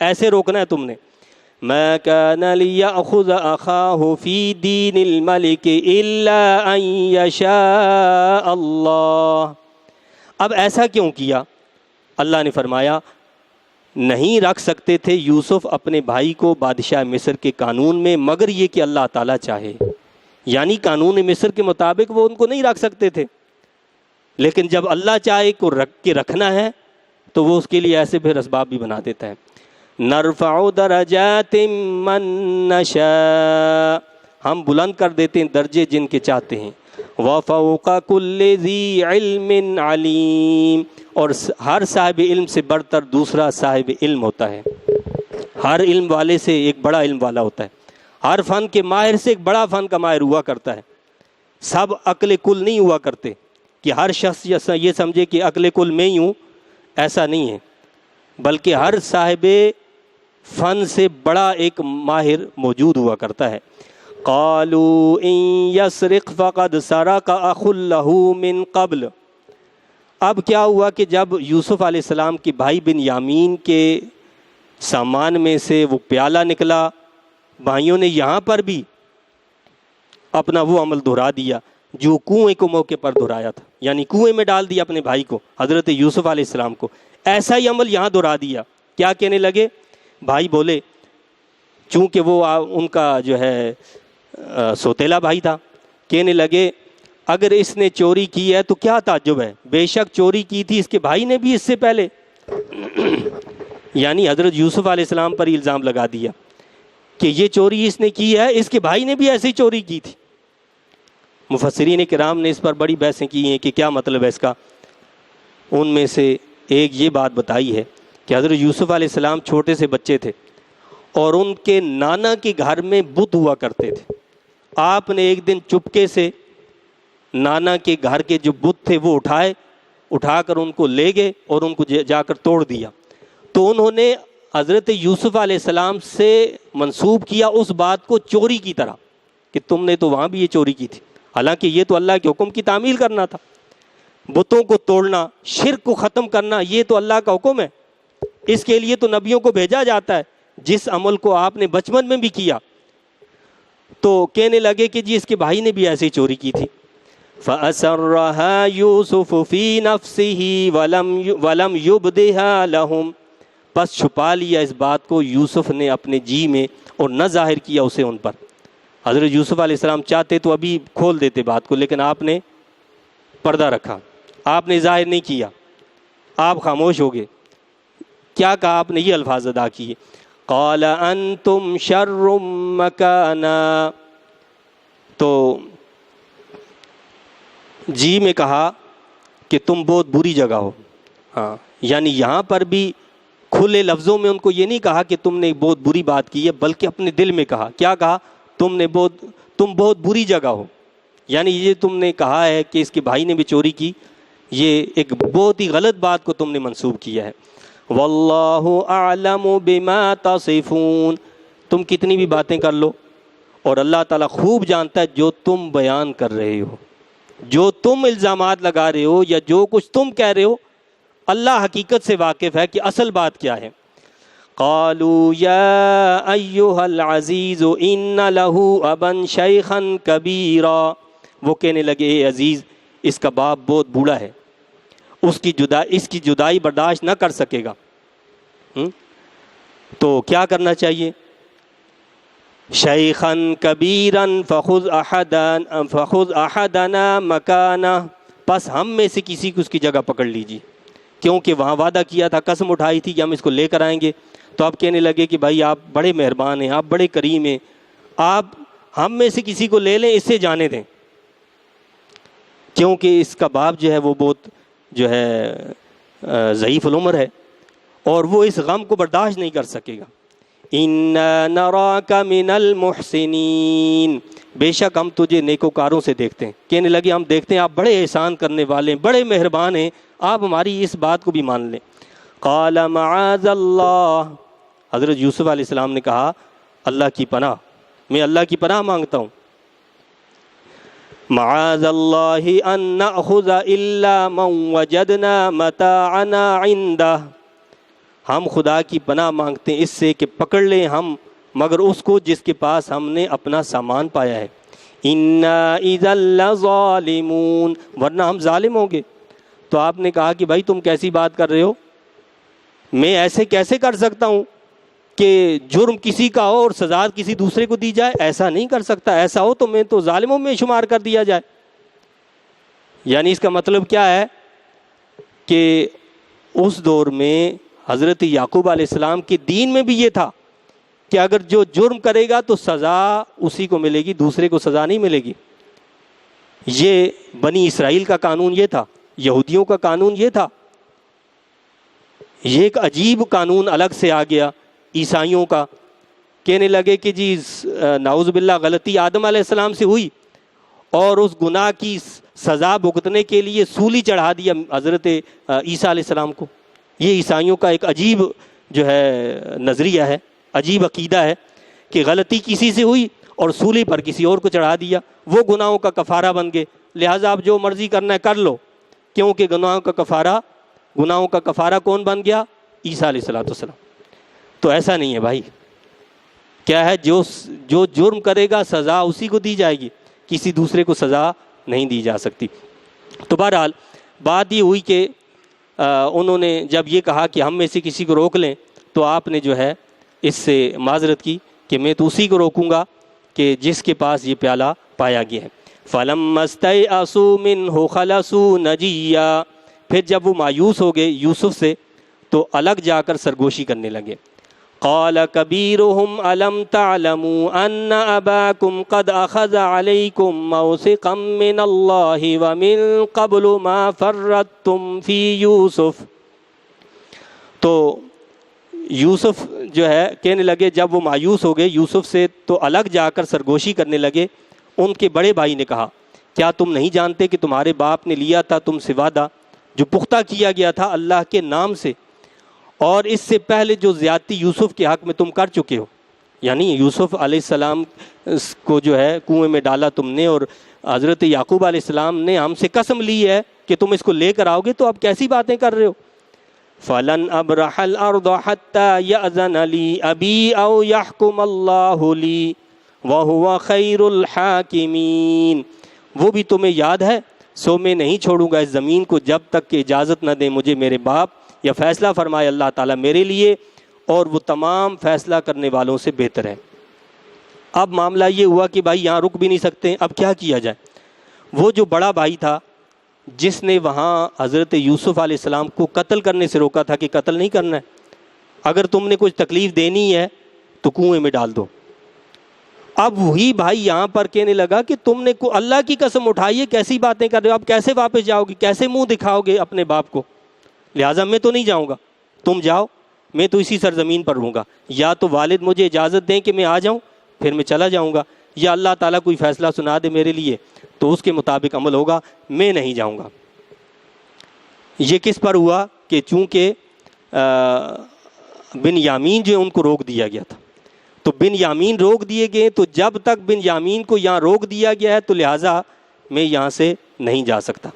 ایسے روکنا ہے تم نے۔ ما كان ليأخذ أخاه في دين الملك إلا أن يشاء الله۔ اب ایسا کیوں کیا؟ اللہ نے فرمایا نہیں رکھ سکتے تھے یوسف اپنے بھائی کو بادشاہ مصر کے قانون میں مگر یہ کہ اللہ تعالیٰ چاہے، یعنی قانون مصر کے مطابق وہ ان کو نہیں رکھ سکتے تھے، لیکن جب اللہ چاہے کو رکھ کے رکھنا ہے تو وہ اس کے لیے ایسے پھر اسباب بھی بنا دیتا ہے۔ نرفع درجات من نشاء، ہم بلند کر دیتے ہیں درجے جن کے چاہتے ہیں۔ وفوق کل ذی علم علیم، اور ہر صاحب علم سے بڑھ کر دوسرا صاحب علم ہوتا ہے۔ ہر علم والے سے ایک بڑا علم والا ہوتا ہے، ہر فن کے ماہر سے ایک بڑا فن کا ماہر ہوا کرتا ہے۔ سب عقل کل نہیں ہوا کرتے کہ ہر شخص یہ سمجھے کہ عقل کل میں ہی ہوں، ایسا نہیں ہے، بلکہ ہر صاحب فن سے بڑا ایک ماہر موجود ہوا کرتا ہے۔ قالوا ان يسرق فقد سرق اخ له من قبل۔ اب کیا ہوا کہ جب یوسف علیہ السلام کے بھائی بنیامین کے سامان میں سے وہ پیالہ نکلا، بھائیوں نے یہاں پر بھی اپنا وہ عمل دہرا دیا جو کنویں کو موقع پر دہرایا تھا، یعنی کنویں میں ڈال دیا اپنے بھائی کو، حضرت یوسف علیہ السلام کو۔ ایسا ہی عمل یہاں دہرا دیا۔ کیا کہنے لگے؟ بھائی بولے، چونکہ وہ ان کا جو ہے سوتیلا بھائی تھا، کہنے لگے اگر اس نے چوری کی ہے تو کیا تعجب ہے، بے شک چوری کی تھی اس کے بھائی نے بھی اس سے پہلے۔ یعنی حضرت یوسف علیہ السلام پر الزام لگا دیا کہ یہ چوری اس نے کی ہے، اس کے بھائی نے بھی ایسی چوری کی تھی۔ مفسرین کرام نے اس پر بڑی بحثیں کی ہیں کہ کیا مطلب ہے اس کا۔ ان میں سے ایک یہ بات بتائی ہے کہ حضرت یوسف علیہ السلام چھوٹے سے بچے تھے اور ان کے نانا کے گھر میں بت ہوا کرتے تھے۔ آپ نے ایک دن چپکے سے نانا کے گھر کے جو بت تھے وہ اٹھا کر ان کو لے گئے اور ان کو جا کر توڑ دیا۔ تو انہوں نے حضرت یوسف علیہ السلام سے منسوب کیا اس بات کو چوری کی طرح کہ تم نے تو وہاں بھی یہ چوری کی تھی، حالانکہ یہ تو اللہ کے حکم کی تعمیل کرنا تھا۔ بتوں کو توڑنا، شرک کو ختم کرنا، یہ تو اللہ کا حکم ہے، اس کے لیے تو نبیوں کو بھیجا جاتا ہے۔ جس عمل کو آپ نے بچپن میں بھی کیا، تو کہنے لگے کہ جی اس کے بھائی نے بھی ایسی چوری کی تھی۔ فَأَسَرَّهَا يُوسُفُ فِي نَفْسِهِ وَلَمْ يُبْدِهَا لَهُمْ، پس چھپا لیا اس بات کو یوسف نے اپنے جی میں اور نہ ظاہر کیا اسے ان پر۔ حضرت یوسف علیہ السلام چاہتے تو ابھی کھول دیتے بات کو، لیکن آپ نے پردہ رکھا، آپ نے ظاہر نہیں کیا، آپ خاموش ہو گئے۔ کیا کہا آپ نے؟ یہ الفاظ ادا کیے، قال انتم شر مکانا، تو جی میں کہا کہ تم بہت بری جگہ ہو۔ ہاں، یعنی یہاں پر بھی کھلے لفظوں میں ان کو یہ نہیں کہا کہ تم نے بہت بری بات کی ہے، بلکہ اپنے دل میں کہا۔ کیا کہا؟ تم بہت بری جگہ ہو. یعنی یہ تم نے کہا ہے کہ اس کے بھائی نے بھی چوری کی, یہ ایک بہت ہی غلط بات کو تم نے منسوب کیا ہے. واللہ اعلم بما تصفون, تم کتنی بھی باتیں کر لو اور اللہ تعالیٰ خوب جانتا ہے جو تم بیان کر رہے ہو, جو تم الزامات لگا رہے ہو یا جو کچھ تم کہہ رہے ہو, اللہ حقیقت سے واقف ہے کہ اصل بات کیا ہے. قالوا یا ایھا العزیز ان لہ ابا شیخا کبیرا, وہ کہنے لگے اے عزیز اس کا باپ بہت بوڑھا ہے, اس کی جدائی برداشت نہ کر سکے گا, تو کیا کرنا چاہیے؟ شیخا کبیرا فخذ احدنا مکانہ, پس ہم میں سے کسی کو اس کی جگہ پکڑ لیجیے, کیونکہ وہاں وعدہ کیا تھا, قسم اٹھائی تھی کہ ہم اس کو لے کر آئیں گے. تو آپ کہنے لگے کہ بھائی آپ بڑے مہربان ہیں, آپ بڑے کریم ہیں, آپ ہم میں سے کسی کو لے لیں, اس سے جانے دیں, کیونکہ اس کا باپ جو ہے وہ بہت جو ہے ضعیف العمر ہے اور وہ اس غم کو برداشت نہیں کر سکے گا. اِنَّا نَرَاكَ مِنَ الْمُحْسِنِينَ, بے شک ہم تجھے نیکوکاروں سے دیکھتے ہیں. کہنے لگے ہم دیکھتے ہیں آپ بڑے احسان کرنے والے ہیں, بڑے مہربان ہیں, آپ ہماری اس بات کو بھی مان لیں. قَالَ مَعَاذَ اللَّهِ, حضرت یوسف علیہ السلام نے کہا اللہ کی پناہ, میں اللہ کی پناہ مانگتا ہوں. معاذ اللہ ان نأخذ الا من وجدنا متاعنا عنده, ہم خدا کی پناہ مانگتے ہیں اس سے کہ پکڑ لیں ہم مگر اس کو جس کے پاس ہم نے اپنا سامان پایا ہے. انا اذا لظالمون, ورنہ ہم ظالم ہوں گے. تو آپ نے کہا کہ بھائی تم کیسی بات کر رہے ہو, میں ایسے کیسے کر سکتا ہوں کہ جرم کسی کا ہو اور سزا کسی دوسرے کو دی جائے, ایسا نہیں کر سکتا, ایسا ہو تو میں تو ظالموں میں شمار کر دیا جائے. یعنی اس کا مطلب کیا ہے کہ اس دور میں حضرت یعقوب علیہ السلام کے دین میں بھی یہ تھا کہ اگر جو جرم کرے گا تو سزا اسی کو ملے گی, دوسرے کو سزا نہیں ملے گی. یہ بنی اسرائیل کا قانون یہ تھا, یہودیوں کا قانون یہ تھا. یہ ایک عجیب قانون الگ سے آ گیا عیسائیوں کا. کہنے لگے کہ جی نعوذ باللہ غلطی آدم علیہ السلام سے ہوئی اور اس گناہ کی سزا بھگتنے کے لیے سولی چڑھا دیا حضرت عیسیٰ علیہ السلام کو. یہ عیسائیوں کا ایک عجیب جو ہے نظریہ ہے, عجیب عقیدہ ہے کہ غلطی کسی سے ہوئی اور سولی پر کسی اور کو چڑھا دیا, وہ گناہوں کا کفارہ بن گئے, لہٰذا آپ جو مرضی کرنا ہے کر لو, کیونکہ گناہوں کا کفارہ کون بن گیا؟ عیسیٰ علیہ السلام. تو ایسا نہیں ہے بھائی, کیا ہے جو جرم کرے گا سزا اسی کو دی جائے گی, کسی دوسرے کو سزا نہیں دی جا سکتی. تو بہرحال بات یہ ہوئی کہ انہوں نے جب یہ کہا کہ ہم میں سے کسی کو روک لیں تو آپ نے جو ہے اس سے معذرت کی کہ میں تو اسی کو روکوں گا کہ جس کے پاس یہ پیالہ پایا گیا ہے. فَلَمَّا اسْتَيْأَسُوا مِنْهُ خَلَصُوا نَجِيًّا, پھر جب وہ مایوس ہو گئے یوسف سے تو الگ جا کر سرگوشی کرنے لگے. قَالَ كَبِيرُهُمْ أَلَمْ تَعْلَمُوا أَنَّ أَبَاكُمْ قَدْ أَخَذَ عَلَيْكُمْ مَوْثِقًا مِّنَ اللَّهِ وَمِن قَبْلُ مَا فَرَّطْتُمْ فِي يُوسُف. تو یوسف جو ہے کہنے لگے, جب وہ مایوس ہو گئے یوسف سے تو الگ جا کر سرگوشی کرنے لگے. ان کے بڑے بھائی نے کہا کیا تم نہیں جانتے کہ تمہارے باپ نے لیا تھا تم سے وعدہ جو پختہ کیا گیا تھا اللہ کے نام سے, اور اس سے پہلے جو زیادتی یوسف کے حق میں تم کر چکے ہو. یعنی یوسف علیہ السلام کو جو ہے کنویں میں ڈالا تم نے, اور حضرت یعقوب علیہ السلام نے ہم سے قسم لی ہے کہ تم اس کو لے کر آؤ گے, تو اب کیسی باتیں کر رہے ہو. فَلَنْ أَبْرَحَ الْأَرْضَ حَتَّى يَأْذَنَ لِي أَبِي أَوْ يَحْكُمَ اللَّهُ لِي وَهُوَ خَيْرُ الْحَاكِمِينَ. وہ بھی تمہیں یاد ہے, سو میں نہیں چھوڑوں گا اس زمین کو جب تک کہ اجازت نہ دیں مجھے میرے باپ, یا فیصلہ فرمائے اللہ تعالیٰ میرے لیے, اور وہ تمام فیصلہ کرنے والوں سے بہتر ہے. اب معاملہ یہ ہوا کہ بھائی یہاں رک بھی نہیں سکتے, اب کیا کیا جائے. وہ جو بڑا بھائی تھا جس نے وہاں حضرت یوسف علیہ السلام کو قتل کرنے سے روکا تھا کہ قتل نہیں کرنا ہے, اگر تم نے کچھ تکلیف دینی ہے تو کنویں میں ڈال دو. اب وہی بھائی یہاں پر کہنے لگا کہ تم نے اللہ کی قسم اٹھائی ہے, کیسی باتیں کر رہے ہو, اب کیسے واپس جاؤ گے, کیسے منہ دکھاؤ گے اپنے باپ کو, لہٰذا میں تو نہیں جاؤں گا, تم جاؤ, میں تو اسی سرزمین پر رہوں گا, یا تو والد مجھے اجازت دیں کہ میں آ جاؤں پھر میں چلا جاؤں گا, یا اللہ تعالیٰ کوئی فیصلہ سنا دے میرے لیے تو اس کے مطابق عمل ہوگا، میں نہیں جاؤں گا۔ یہ کس پر ہوا کہ چونکہ بن یامین جو ان کو روک دیا گیا تھا، تو بن یامین روک دیے گئے، تو جب تک بن یامین کو یہاں روک دیا گیا ہے تو لہٰذا میں یہاں سے نہیں جا سکتا۔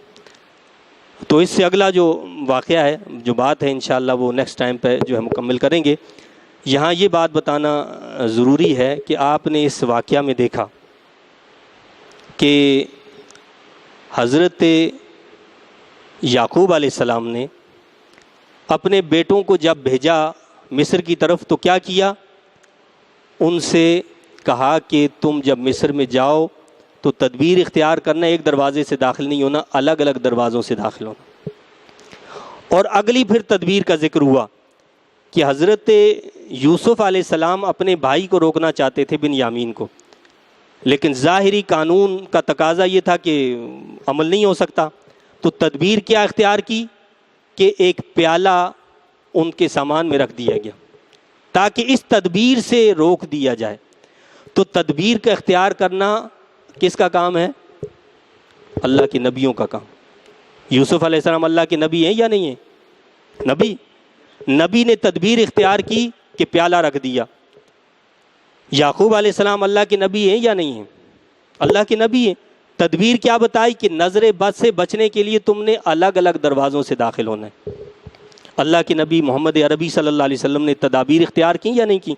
تو اس سے اگلا جو واقعہ ہے، جو بات ہے انشاءاللہ وہ نیکسٹ ٹائم پہ جو ہے مکمل کریں گے۔ یہاں یہ بات بتانا ضروری ہے کہ آپ نے اس واقعہ میں دیکھا کہ حضرت یعقوب علیہ السلام نے اپنے بیٹوں کو جب بھیجا مصر کی طرف تو کیا کیا؟ ان سے کہا کہ تم جب مصر میں جاؤ تو تدبیر اختیار کرنا، ایک دروازے سے داخل نہیں ہونا، الگ الگ دروازوں سے داخل ہونا۔ اور اگلی پھر تدبیر کا ذکر ہوا کہ حضرت یوسف علیہ السلام اپنے بھائی کو روکنا چاہتے تھے بن یامین کو، لیکن ظاہری قانون کا تقاضا یہ تھا کہ عمل نہیں ہو سکتا، تو تدبیر کیا اختیار کی کہ ایک پیالہ ان کے سامان میں رکھ دیا گیا تاکہ اس تدبیر سے روک دیا جائے۔ تو تدبیر کا اختیار کرنا کس کا کام ہے؟ اللہ کے نبیوں کا کام۔ یوسف علیہ السلام اللہ کے نبی ہیں یا نہیں ہیں؟ نبی نے تدبیر اختیار کی کہ پیالہ رکھ دیا۔ یعقوب علیہ السلام اللہ کے نبی ہیں یا نہیں ہیں؟ اللہ کے نبی ہیں۔ تدبیر کیا بتائی کہ نظر بد سے بچنے کے لیے تم نے الگ الگ دروازوں سے داخل ہونا ہے۔ اللہ کے نبی محمد عربی صلی اللہ علیہ وسلم نے تدابیر اختیار کی یا نہیں کی؟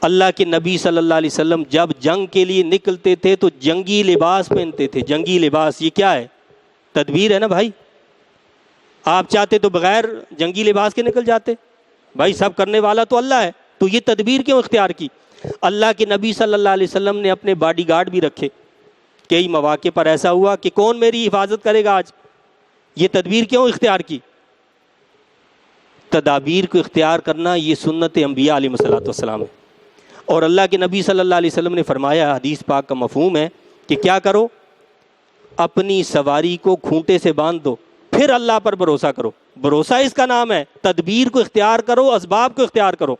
اللہ کے نبی صلی اللہ علیہ وسلم جب جنگ کے لیے نکلتے تھے تو جنگی لباس پہنتے تھے۔ جنگی لباس یہ کیا ہے؟ تدبیر ہے نا بھائی۔ آپ چاہتے تو بغیر جنگی لباس کے نکل جاتے، بھائی سب کرنے والا تو اللہ ہے، تو یہ تدبیر کیوں اختیار کی؟ اللہ کے نبی صلی اللہ علیہ وسلم نے اپنے باڈی گارڈ بھی رکھے۔ کئی مواقع پر ایسا ہوا کہ کون میری حفاظت کرے گا آج؟ یہ تدبیر کیوں اختیار کی؟ تدابیر کو اختیار کرنا یہ سنت انبیاء علیہ الصلوۃ والسلام ہے۔ اور اللہ کے نبی صلی اللہ علیہ وسلم نے فرمایا، حدیث پاک کا مفہوم ہے کہ کیا کرو؟ اپنی سواری کو کھونٹے سے باندھ دو، پھر اللہ پر بھروسہ کرو۔ بھروسہ اس کا نام ہے۔ تدبیر کو اختیار کرو، اسباب کو اختیار کرو،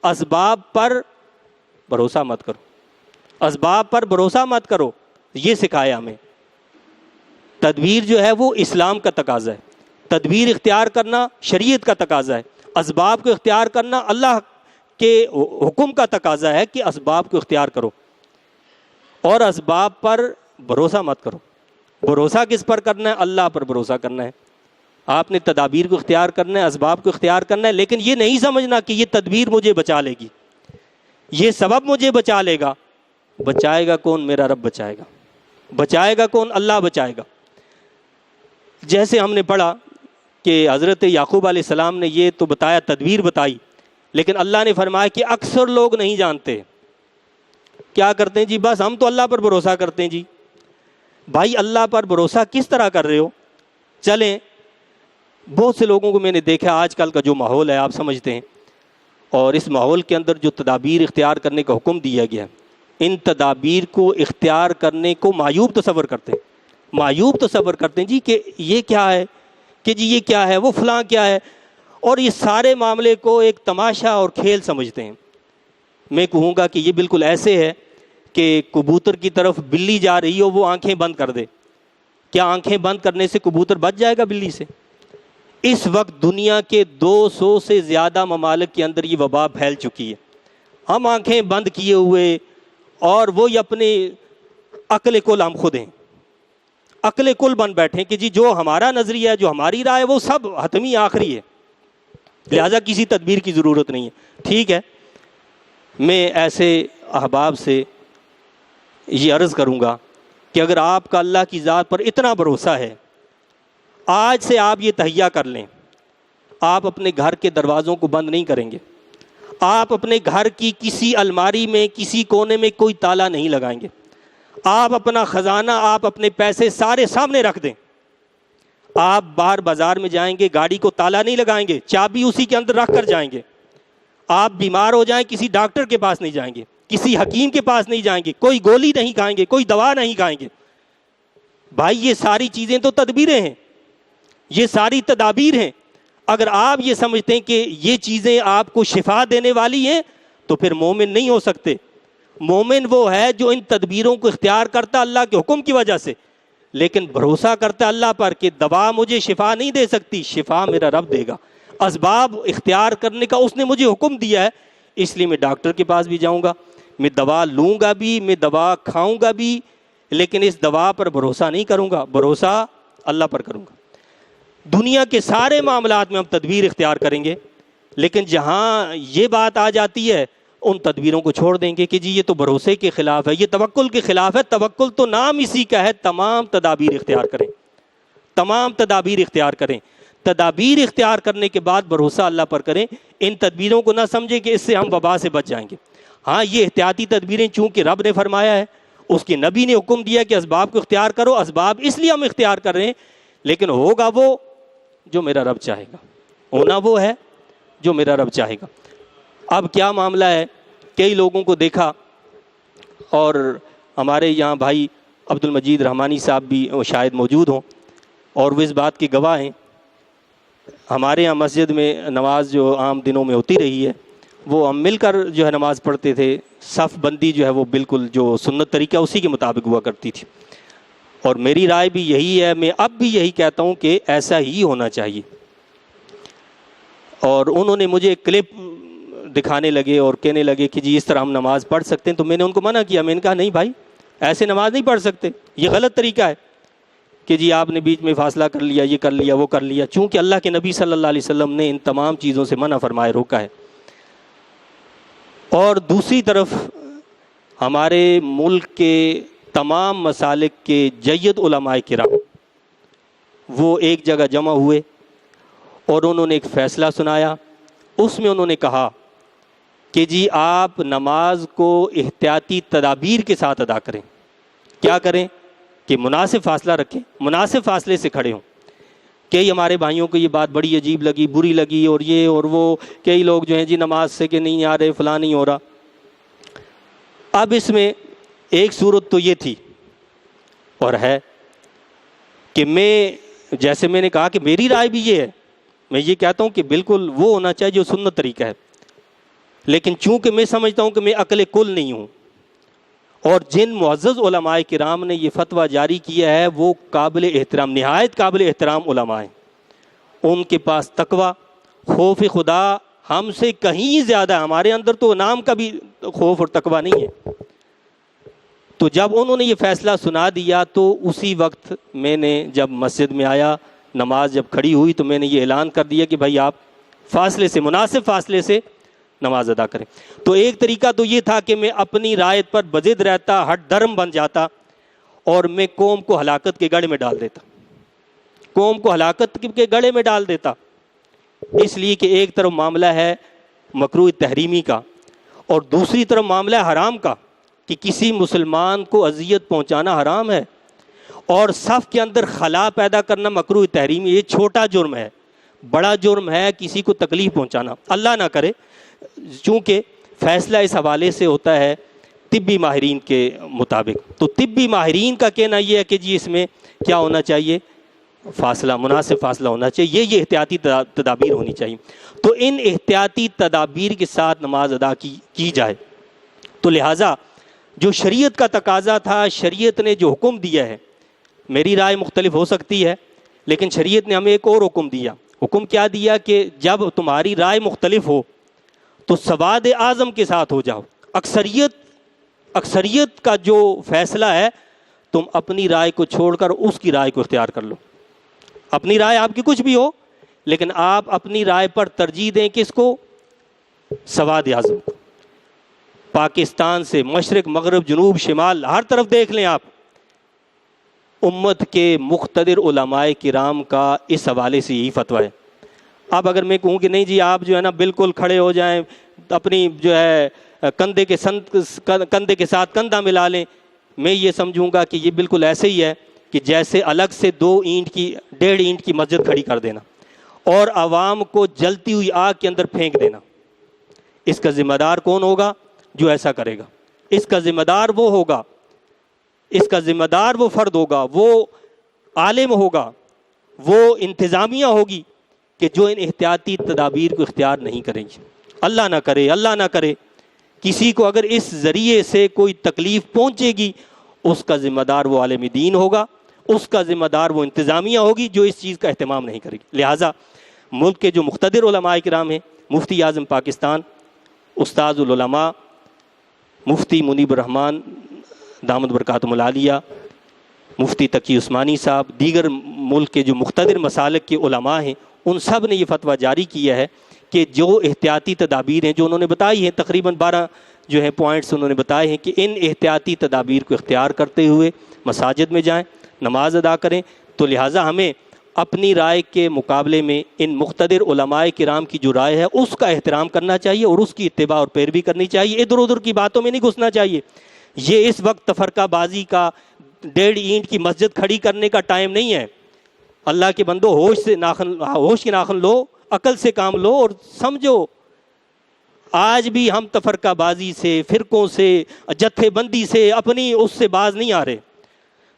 اسباب پر بھروسہ مت کرو، اسباب پر بھروسہ مت کرو۔ یہ سکھایا ہمیں۔ تدبیر جو ہے وہ اسلام کا تقاضا ہے، تدبیر اختیار کرنا شریعت کا تقاضا ہے، اسباب کو اختیار کرنا اللہ کے حکم کا تقاضا ہے کہ اسباب کو اختیار کرو اور اسباب پر بھروسہ مت کرو۔ بھروسہ کس پر کرنا ہے؟ اللہ پر بھروسہ کرنا ہے۔ آپ نے تدابیر کو اختیار کرنا ہے، اسباب کو اختیار کرنا ہے، لیکن یہ نہیں سمجھنا کہ یہ تدبیر مجھے بچا لے گی، یہ سبب مجھے بچا لے گا۔ بچائے گا کون؟ میرا رب بچائے گا۔ بچائے گا کون؟ اللہ بچائے گا۔ جیسے ہم نے پڑھا کہ حضرت یعقوب علیہ السلام نے یہ تو بتایا، تدبیر بتائی، لیکن اللہ نے فرمایا کہ اکثر لوگ نہیں جانتے۔ کیا کرتے ہیں جی؟ بس ہم تو اللہ پر بھروسہ کرتے ہیں جی۔ بھائی اللہ پر بھروسہ کس طرح کر رہے ہو؟ چلیں، بہت سے لوگوں کو میں نے دیکھا، آج کل کا جو ماحول ہے آپ سمجھتے ہیں، اور اس ماحول کے اندر جو تدابیر اختیار کرنے کا حکم دیا گیا ہے، ان تدابیر کو اختیار کرنے کو معیوب تصور کرتے ہیں۔ معیوب تصور کرتے ہیں جی کہ یہ کیا ہے، کہ جی یہ کیا ہے، وہ فلاں کیا ہے، اور یہ سارے معاملے کو ایک تماشا اور کھیل سمجھتے ہیں۔ میں کہوں گا کہ یہ بالکل ایسے ہے کہ کبوتر کی طرف بلی جا رہی ہو، وہ آنکھیں بند کر دے۔ کیا آنکھیں بند کرنے سے کبوتر بچ جائے گا بلی سے؟ اس وقت دنیا کے 200 سے زیادہ ممالک کے اندر یہ وبا پھیل چکی ہے۔ ہم آنکھیں بند کیے ہوئے، اور وہ اپنے عقل کل ہم خود ہیں، عقل کل بن بیٹھے کہ جی جو ہمارا نظریہ ہے، جو ہماری رائے ہے، وہ سب حتمی آخری ہے، لہٰذا کسی تدبیر کی ضرورت نہیں ہے۔ ٹھیک ہے، میں ایسے احباب سے یہ عرض کروں گا کہ اگر آپ کا اللہ کی ذات پر اتنا بھروسہ ہے، آج سے آپ یہ تہیہ کر لیں، آپ اپنے گھر کے دروازوں کو بند نہیں کریں گے، آپ اپنے گھر کی کسی الماری میں، کسی کونے میں کوئی تالا نہیں لگائیں گے، آپ اپنا خزانہ، آپ اپنے پیسے سارے سامنے رکھ دیں، آپ باہر بازار میں جائیں گے، گاڑی کو تالا نہیں لگائیں گے، چابی اسی کے اندر رکھ کر جائیں گے، آپ بیمار ہو جائیں کسی ڈاکٹر کے پاس نہیں جائیں گے، کسی حکیم کے پاس نہیں جائیں گے، کوئی گولی نہیں کھائیں گے، کوئی دوا نہیں کھائیں گے۔ بھائی یہ ساری چیزیں تو تدبیریں ہیں، یہ ساری تدابیر ہیں۔ اگر آپ یہ سمجھتے ہیں کہ یہ چیزیں آپ کو شفا دینے والی ہیں تو پھر مومن نہیں ہو سکتے۔ مومن وہ ہے جو ان تدبیروں کو اختیار کرتا اللہ کے حکم کی وجہ سے، لیکن بھروسہ کرتا اللہ پر کہ دوا مجھے شفا نہیں دے سکتی، شفا میرا رب دے گا، اسباب اختیار کرنے کا اس نے مجھے حکم دیا ہے، اس لیے میں ڈاکٹر کے پاس بھی جاؤں گا، میں دوا لوں گا بھی، میں دوا کھاؤں گا بھی، لیکن اس دوا پر بھروسہ نہیں کروں گا، بھروسہ اللہ پر کروں گا۔ دنیا کے سارے معاملات میں ہم تدبیر اختیار کریں گے، لیکن جہاں یہ بات آ جاتی ہے ان تدبیروں کو چھوڑ دیں گے کہ جی یہ تو بھروسے کے خلاف ہے، یہ توکل کے خلاف ہے۔ توکل تو نام اسی کا ہے، تمام تدابیر اختیار کریں، تمام تدابیر اختیار کریں، تدابیر اختیار کرنے کے بعد بھروسہ اللہ پر کریں۔ ان تدبیروں کو نہ سمجھیں کہ اس سے ہم وبا سے بچ جائیں گے۔ ہاں یہ احتیاطی تدبیریں چونکہ رب نے فرمایا ہے، اس کے نبی نے حکم دیا کہ اسباب کو اختیار کرو، اسباب اس لیے ہم اختیار کر رہے ہیں، لیکن ہوگا وہ جو میرا رب چاہے گا، ہونا وہ ہے جو میرا رب چاہے گا۔ اب کیا معاملہ ہے، کئی لوگوں کو دیکھا، اور ہمارے یہاں بھائی عبد المجید رحمانی صاحب بھی شاید موجود ہوں اور وہ اس بات کے گواہ ہیں، ہمارے یہاں مسجد میں نماز جو عام دنوں میں ہوتی رہی ہے، وہ ہم مل کر جو ہے نماز پڑھتے تھے، صف بندی جو ہے وہ بالکل جو سنت طریقہ اسی کے مطابق ہوا کرتی تھی، اور میری رائے بھی یہی ہے، میں اب بھی یہی کہتا ہوں کہ ایسا ہی ہونا چاہیے۔ اور انہوں نے مجھے ایک کلپ دکھانے لگے اور کہنے لگے کہ جی اس طرح ہم نماز پڑھ سکتے ہیں، تو میں نے ان کو منع کیا، میں نے کہا نہیں بھائی ایسے نماز نہیں پڑھ سکتے، یہ غلط طریقہ ہے کہ جی آپ نے بیچ میں فاصلہ کر لیا، یہ کر لیا، وہ کر لیا، چونکہ اللہ کے نبی صلی اللہ علیہ وسلم نے ان تمام چیزوں سے منع فرمائے، روکا ہے۔ اور دوسری طرف ہمارے ملک کے تمام مسالک کے جید علماء کرام وہ ایک جگہ جمع ہوئے اور انہوں نے ایک فیصلہ سنایا، اس میں انہوں نے کہا کہ جی آپ نماز کو احتیاطی تدابیر کے ساتھ ادا کریں۔ کیا کریں کہ مناسب فاصلہ رکھیں، مناسب فاصلے سے کھڑے ہوں۔ کئی ہمارے بھائیوں کو یہ بات بڑی عجیب لگی، بری لگی، اور یہ اور وہ، کئی لوگ جو ہیں جی نماز سے کہ نہیں آ رہے، فلاں نہیں ہو رہا۔ اب اس میں ایک صورت تو یہ تھی اور ہے کہ جیسے میں نے کہا کہ میری رائے بھی یہ ہے، میں یہ کہتا ہوں کہ بالکل وہ ہونا چاہیے جو سنت طریقہ ہے، لیکن چونکہ میں سمجھتا ہوں کہ میں عقل کل نہیں ہوں، اور جن معزز علماء کرام نے یہ فتویٰ جاری کیا ہے وہ قابل احترام، نہایت قابل احترام علماء ہیں، ان کے پاس تقویٰ، خوف خدا ہم سے کہیں زیادہ ہے، ہمارے اندر تو نام کا بھی خوف اور تقویٰ نہیں ہے۔ تو جب انہوں نے یہ فیصلہ سنا دیا تو اسی وقت میں نے جب مسجد میں آیا، نماز جب کھڑی ہوئی تو میں نے یہ اعلان کر دیا کہ بھائی آپ فاصلے سے، مناسب فاصلے سے نماز ادا کریں۔ تو ایک طریقہ تو یہ تھا کہ میں اپنی رائے پر بضد رہتا، ہٹ درم بن جاتا، اور میں قوم کو ہلاکت کے گڑھے میں ڈال دیتا، قوم کو ہلاکت کے گڑھے میں ڈال دیتا، اس لیے کہ ایک طرف معاملہ ہے مکروہ تحریمی کا اور دوسری طرف معاملہ ہے حرام کا، کہ کسی مسلمان کو اذیت پہنچانا حرام ہے، اور صف کے اندر خلا پیدا کرنا مکروہ تحریمی، یہ چھوٹا جرم ہے، بڑا جرم ہے کسی کو تکلیف پہنچانا، اللہ نہ کرے۔ چونکہ فیصلہ اس حوالے سے ہوتا ہے طبی ماہرین کے مطابق، تو طبی ماہرین کا کہنا یہ ہے کہ جی اس میں کیا ہونا چاہیے، فاصلہ، مناسب فاصلہ ہونا چاہیے، یہ احتیاطی تدابیر ہونی چاہیے۔ تو ان احتیاطی تدابیر کے ساتھ نماز ادا کی جائے۔ تو لہٰذا جو شریعت کا تقاضا تھا، شریعت نے جو حکم دیا ہے، میری رائے مختلف ہو سکتی ہے لیکن شریعت نے ہمیں ایک اور حکم دیا۔ حکم کیا دیا کہ جب تمہاری رائے مختلف ہو تو سواد اعظم کے ساتھ ہو جاؤ، اکثریت کا جو فیصلہ ہے تم اپنی رائے کو چھوڑ کر اس کی رائے کو اختیار کر لو۔ اپنی رائے آپ کی کچھ بھی ہو لیکن آپ اپنی رائے پر ترجیح دیں کس کو؟ سواد اعظم کو۔ پاکستان سے مشرق، مغرب، جنوب، شمال، ہر طرف دیکھ لیں آپ، امت کے مقتدر علماء کرام کا اس حوالے سے یہی فتویٰ ہے۔ اب اگر میں کہوں کہ نہیں جی آپ جو ہے نا بالکل کھڑے ہو جائیں، اپنی جو ہے کندھے کے ساتھ کندھا ملا لیں، میں یہ سمجھوں گا کہ یہ بالکل ایسے ہی ہے کہ جیسے الگ سے 1.5 اینٹ کی مسجد کھڑی کر دینا اور عوام کو جلتی ہوئی آگ کے اندر پھینک دینا۔ اس کا ذمہ دار کون ہوگا جو ایسا کرے گا؟ اس کا ذمہ دار وہ ہوگا، اس کا ذمہ دار وہ فرد ہوگا، وہ عالم ہوگا، وہ انتظامیہ ہوگی کہ جو ان احتیاطی تدابیر کو اختیار نہیں کریں گے۔ اللہ نہ کرے کسی کو اگر اس ذریعے سے کوئی تکلیف پہنچے گی اس کا ذمہ دار وہ عالم دین ہوگا، اس کا ذمہ دار وہ انتظامیہ ہوگی جو اس چیز کا اہتمام نہیں کرے گی۔ لہٰذا ملک کے جو مقتدر علماء کرام ہیں، مفتی اعظم پاکستان استاذ العلماء مفتی منیب الرحمن دامت برکاتہم العالیہ، مفتی تقی عثمانی صاحب، دیگر ملک کے جو مقتدر مسالک کے علماء ہیں، ان سب نے یہ فتویٰ جاری کیا ہے کہ جو احتیاطی تدابیر ہیں جو انہوں نے بتائی ہیں، تقریباً 12 جو ہیں پوائنٹس انہوں نے بتائے ہیں، کہ ان احتیاطی تدابیر کو اختیار کرتے ہوئے مساجد میں جائیں، نماز ادا کریں۔ تو لہٰذا ہمیں اپنی رائے کے مقابلے میں ان مقتدر علماء کرام کی جو رائے ہے اس کا احترام کرنا چاہیے اور اس کی اتباع اور پیروی کرنی چاہیے۔ ادھر ادھر کی باتوں میں نہیں گھسنا چاہیے۔ یہ اس وقت تفرقہ بازی کا 1.5 اینٹ کی مسجد کھڑی کرنے کا ٹائم نہیں ہے۔ اللہ کے بندو، ہوش کی ناخن لو، عقل سے کام لو اور سمجھو آج بھی ہم تفرقہ بازی سے، فرقوں سے، جتھے بندی سے، اپنی اس سے باز نہیں آ رہے۔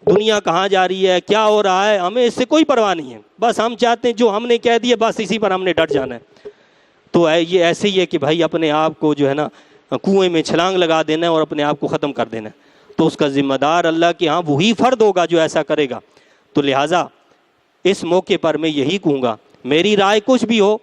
دنیا کہاں جا رہی ہے، کیا ہو رہا ہے، ہمیں اس سے کوئی پرواہ نہیں ہے۔ بس ہم چاہتے ہیں جو ہم نے کہہ دیا بس اسی پر ہم نے ڈٹ جانا ہے۔ تو یہ ایسے ہی ہے کہ بھائی اپنے آپ کو جو ہے نا کنویں میں چھلانگ لگا دینا ہے اور اپنے آپ کو ختم کر دینا ہے، تو اس کا ذمہ دار اللہ کے ہاں وہی فرد ہوگا جو ایسا کرے گا۔ تو لہٰذا اس موقع پر میں یہی کہوں گا، میری رائے کچھ بھی ہو،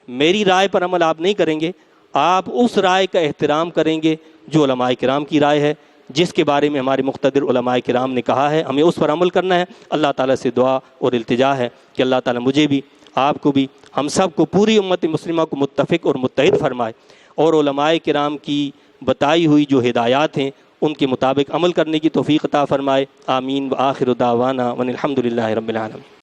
میری رائے پر عمل آپ نہیں کریں گے، آپ اس رائے کا احترام کریں گے جو علماء کرام کی رائے ہے، جس کے بارے میں ہمارے مقتدر علماء کرام نے کہا ہے، ہمیں اس پر عمل کرنا ہے۔ اللہ تعالیٰ سے دعا اور التجا ہے کہ اللہ تعالیٰ مجھے بھی، آپ کو بھی، ہم سب کو، پوری امت مسلمہ کو متفق اور متحد فرمائے اور علماء کرام کی بتائی ہوئی جو ہدایات ہیں ان کے مطابق عمل کرنے کی توفیق عطا فرمائے۔ آمین۔ وآخر دعوانا وان الحمد للہ رب العالمین۔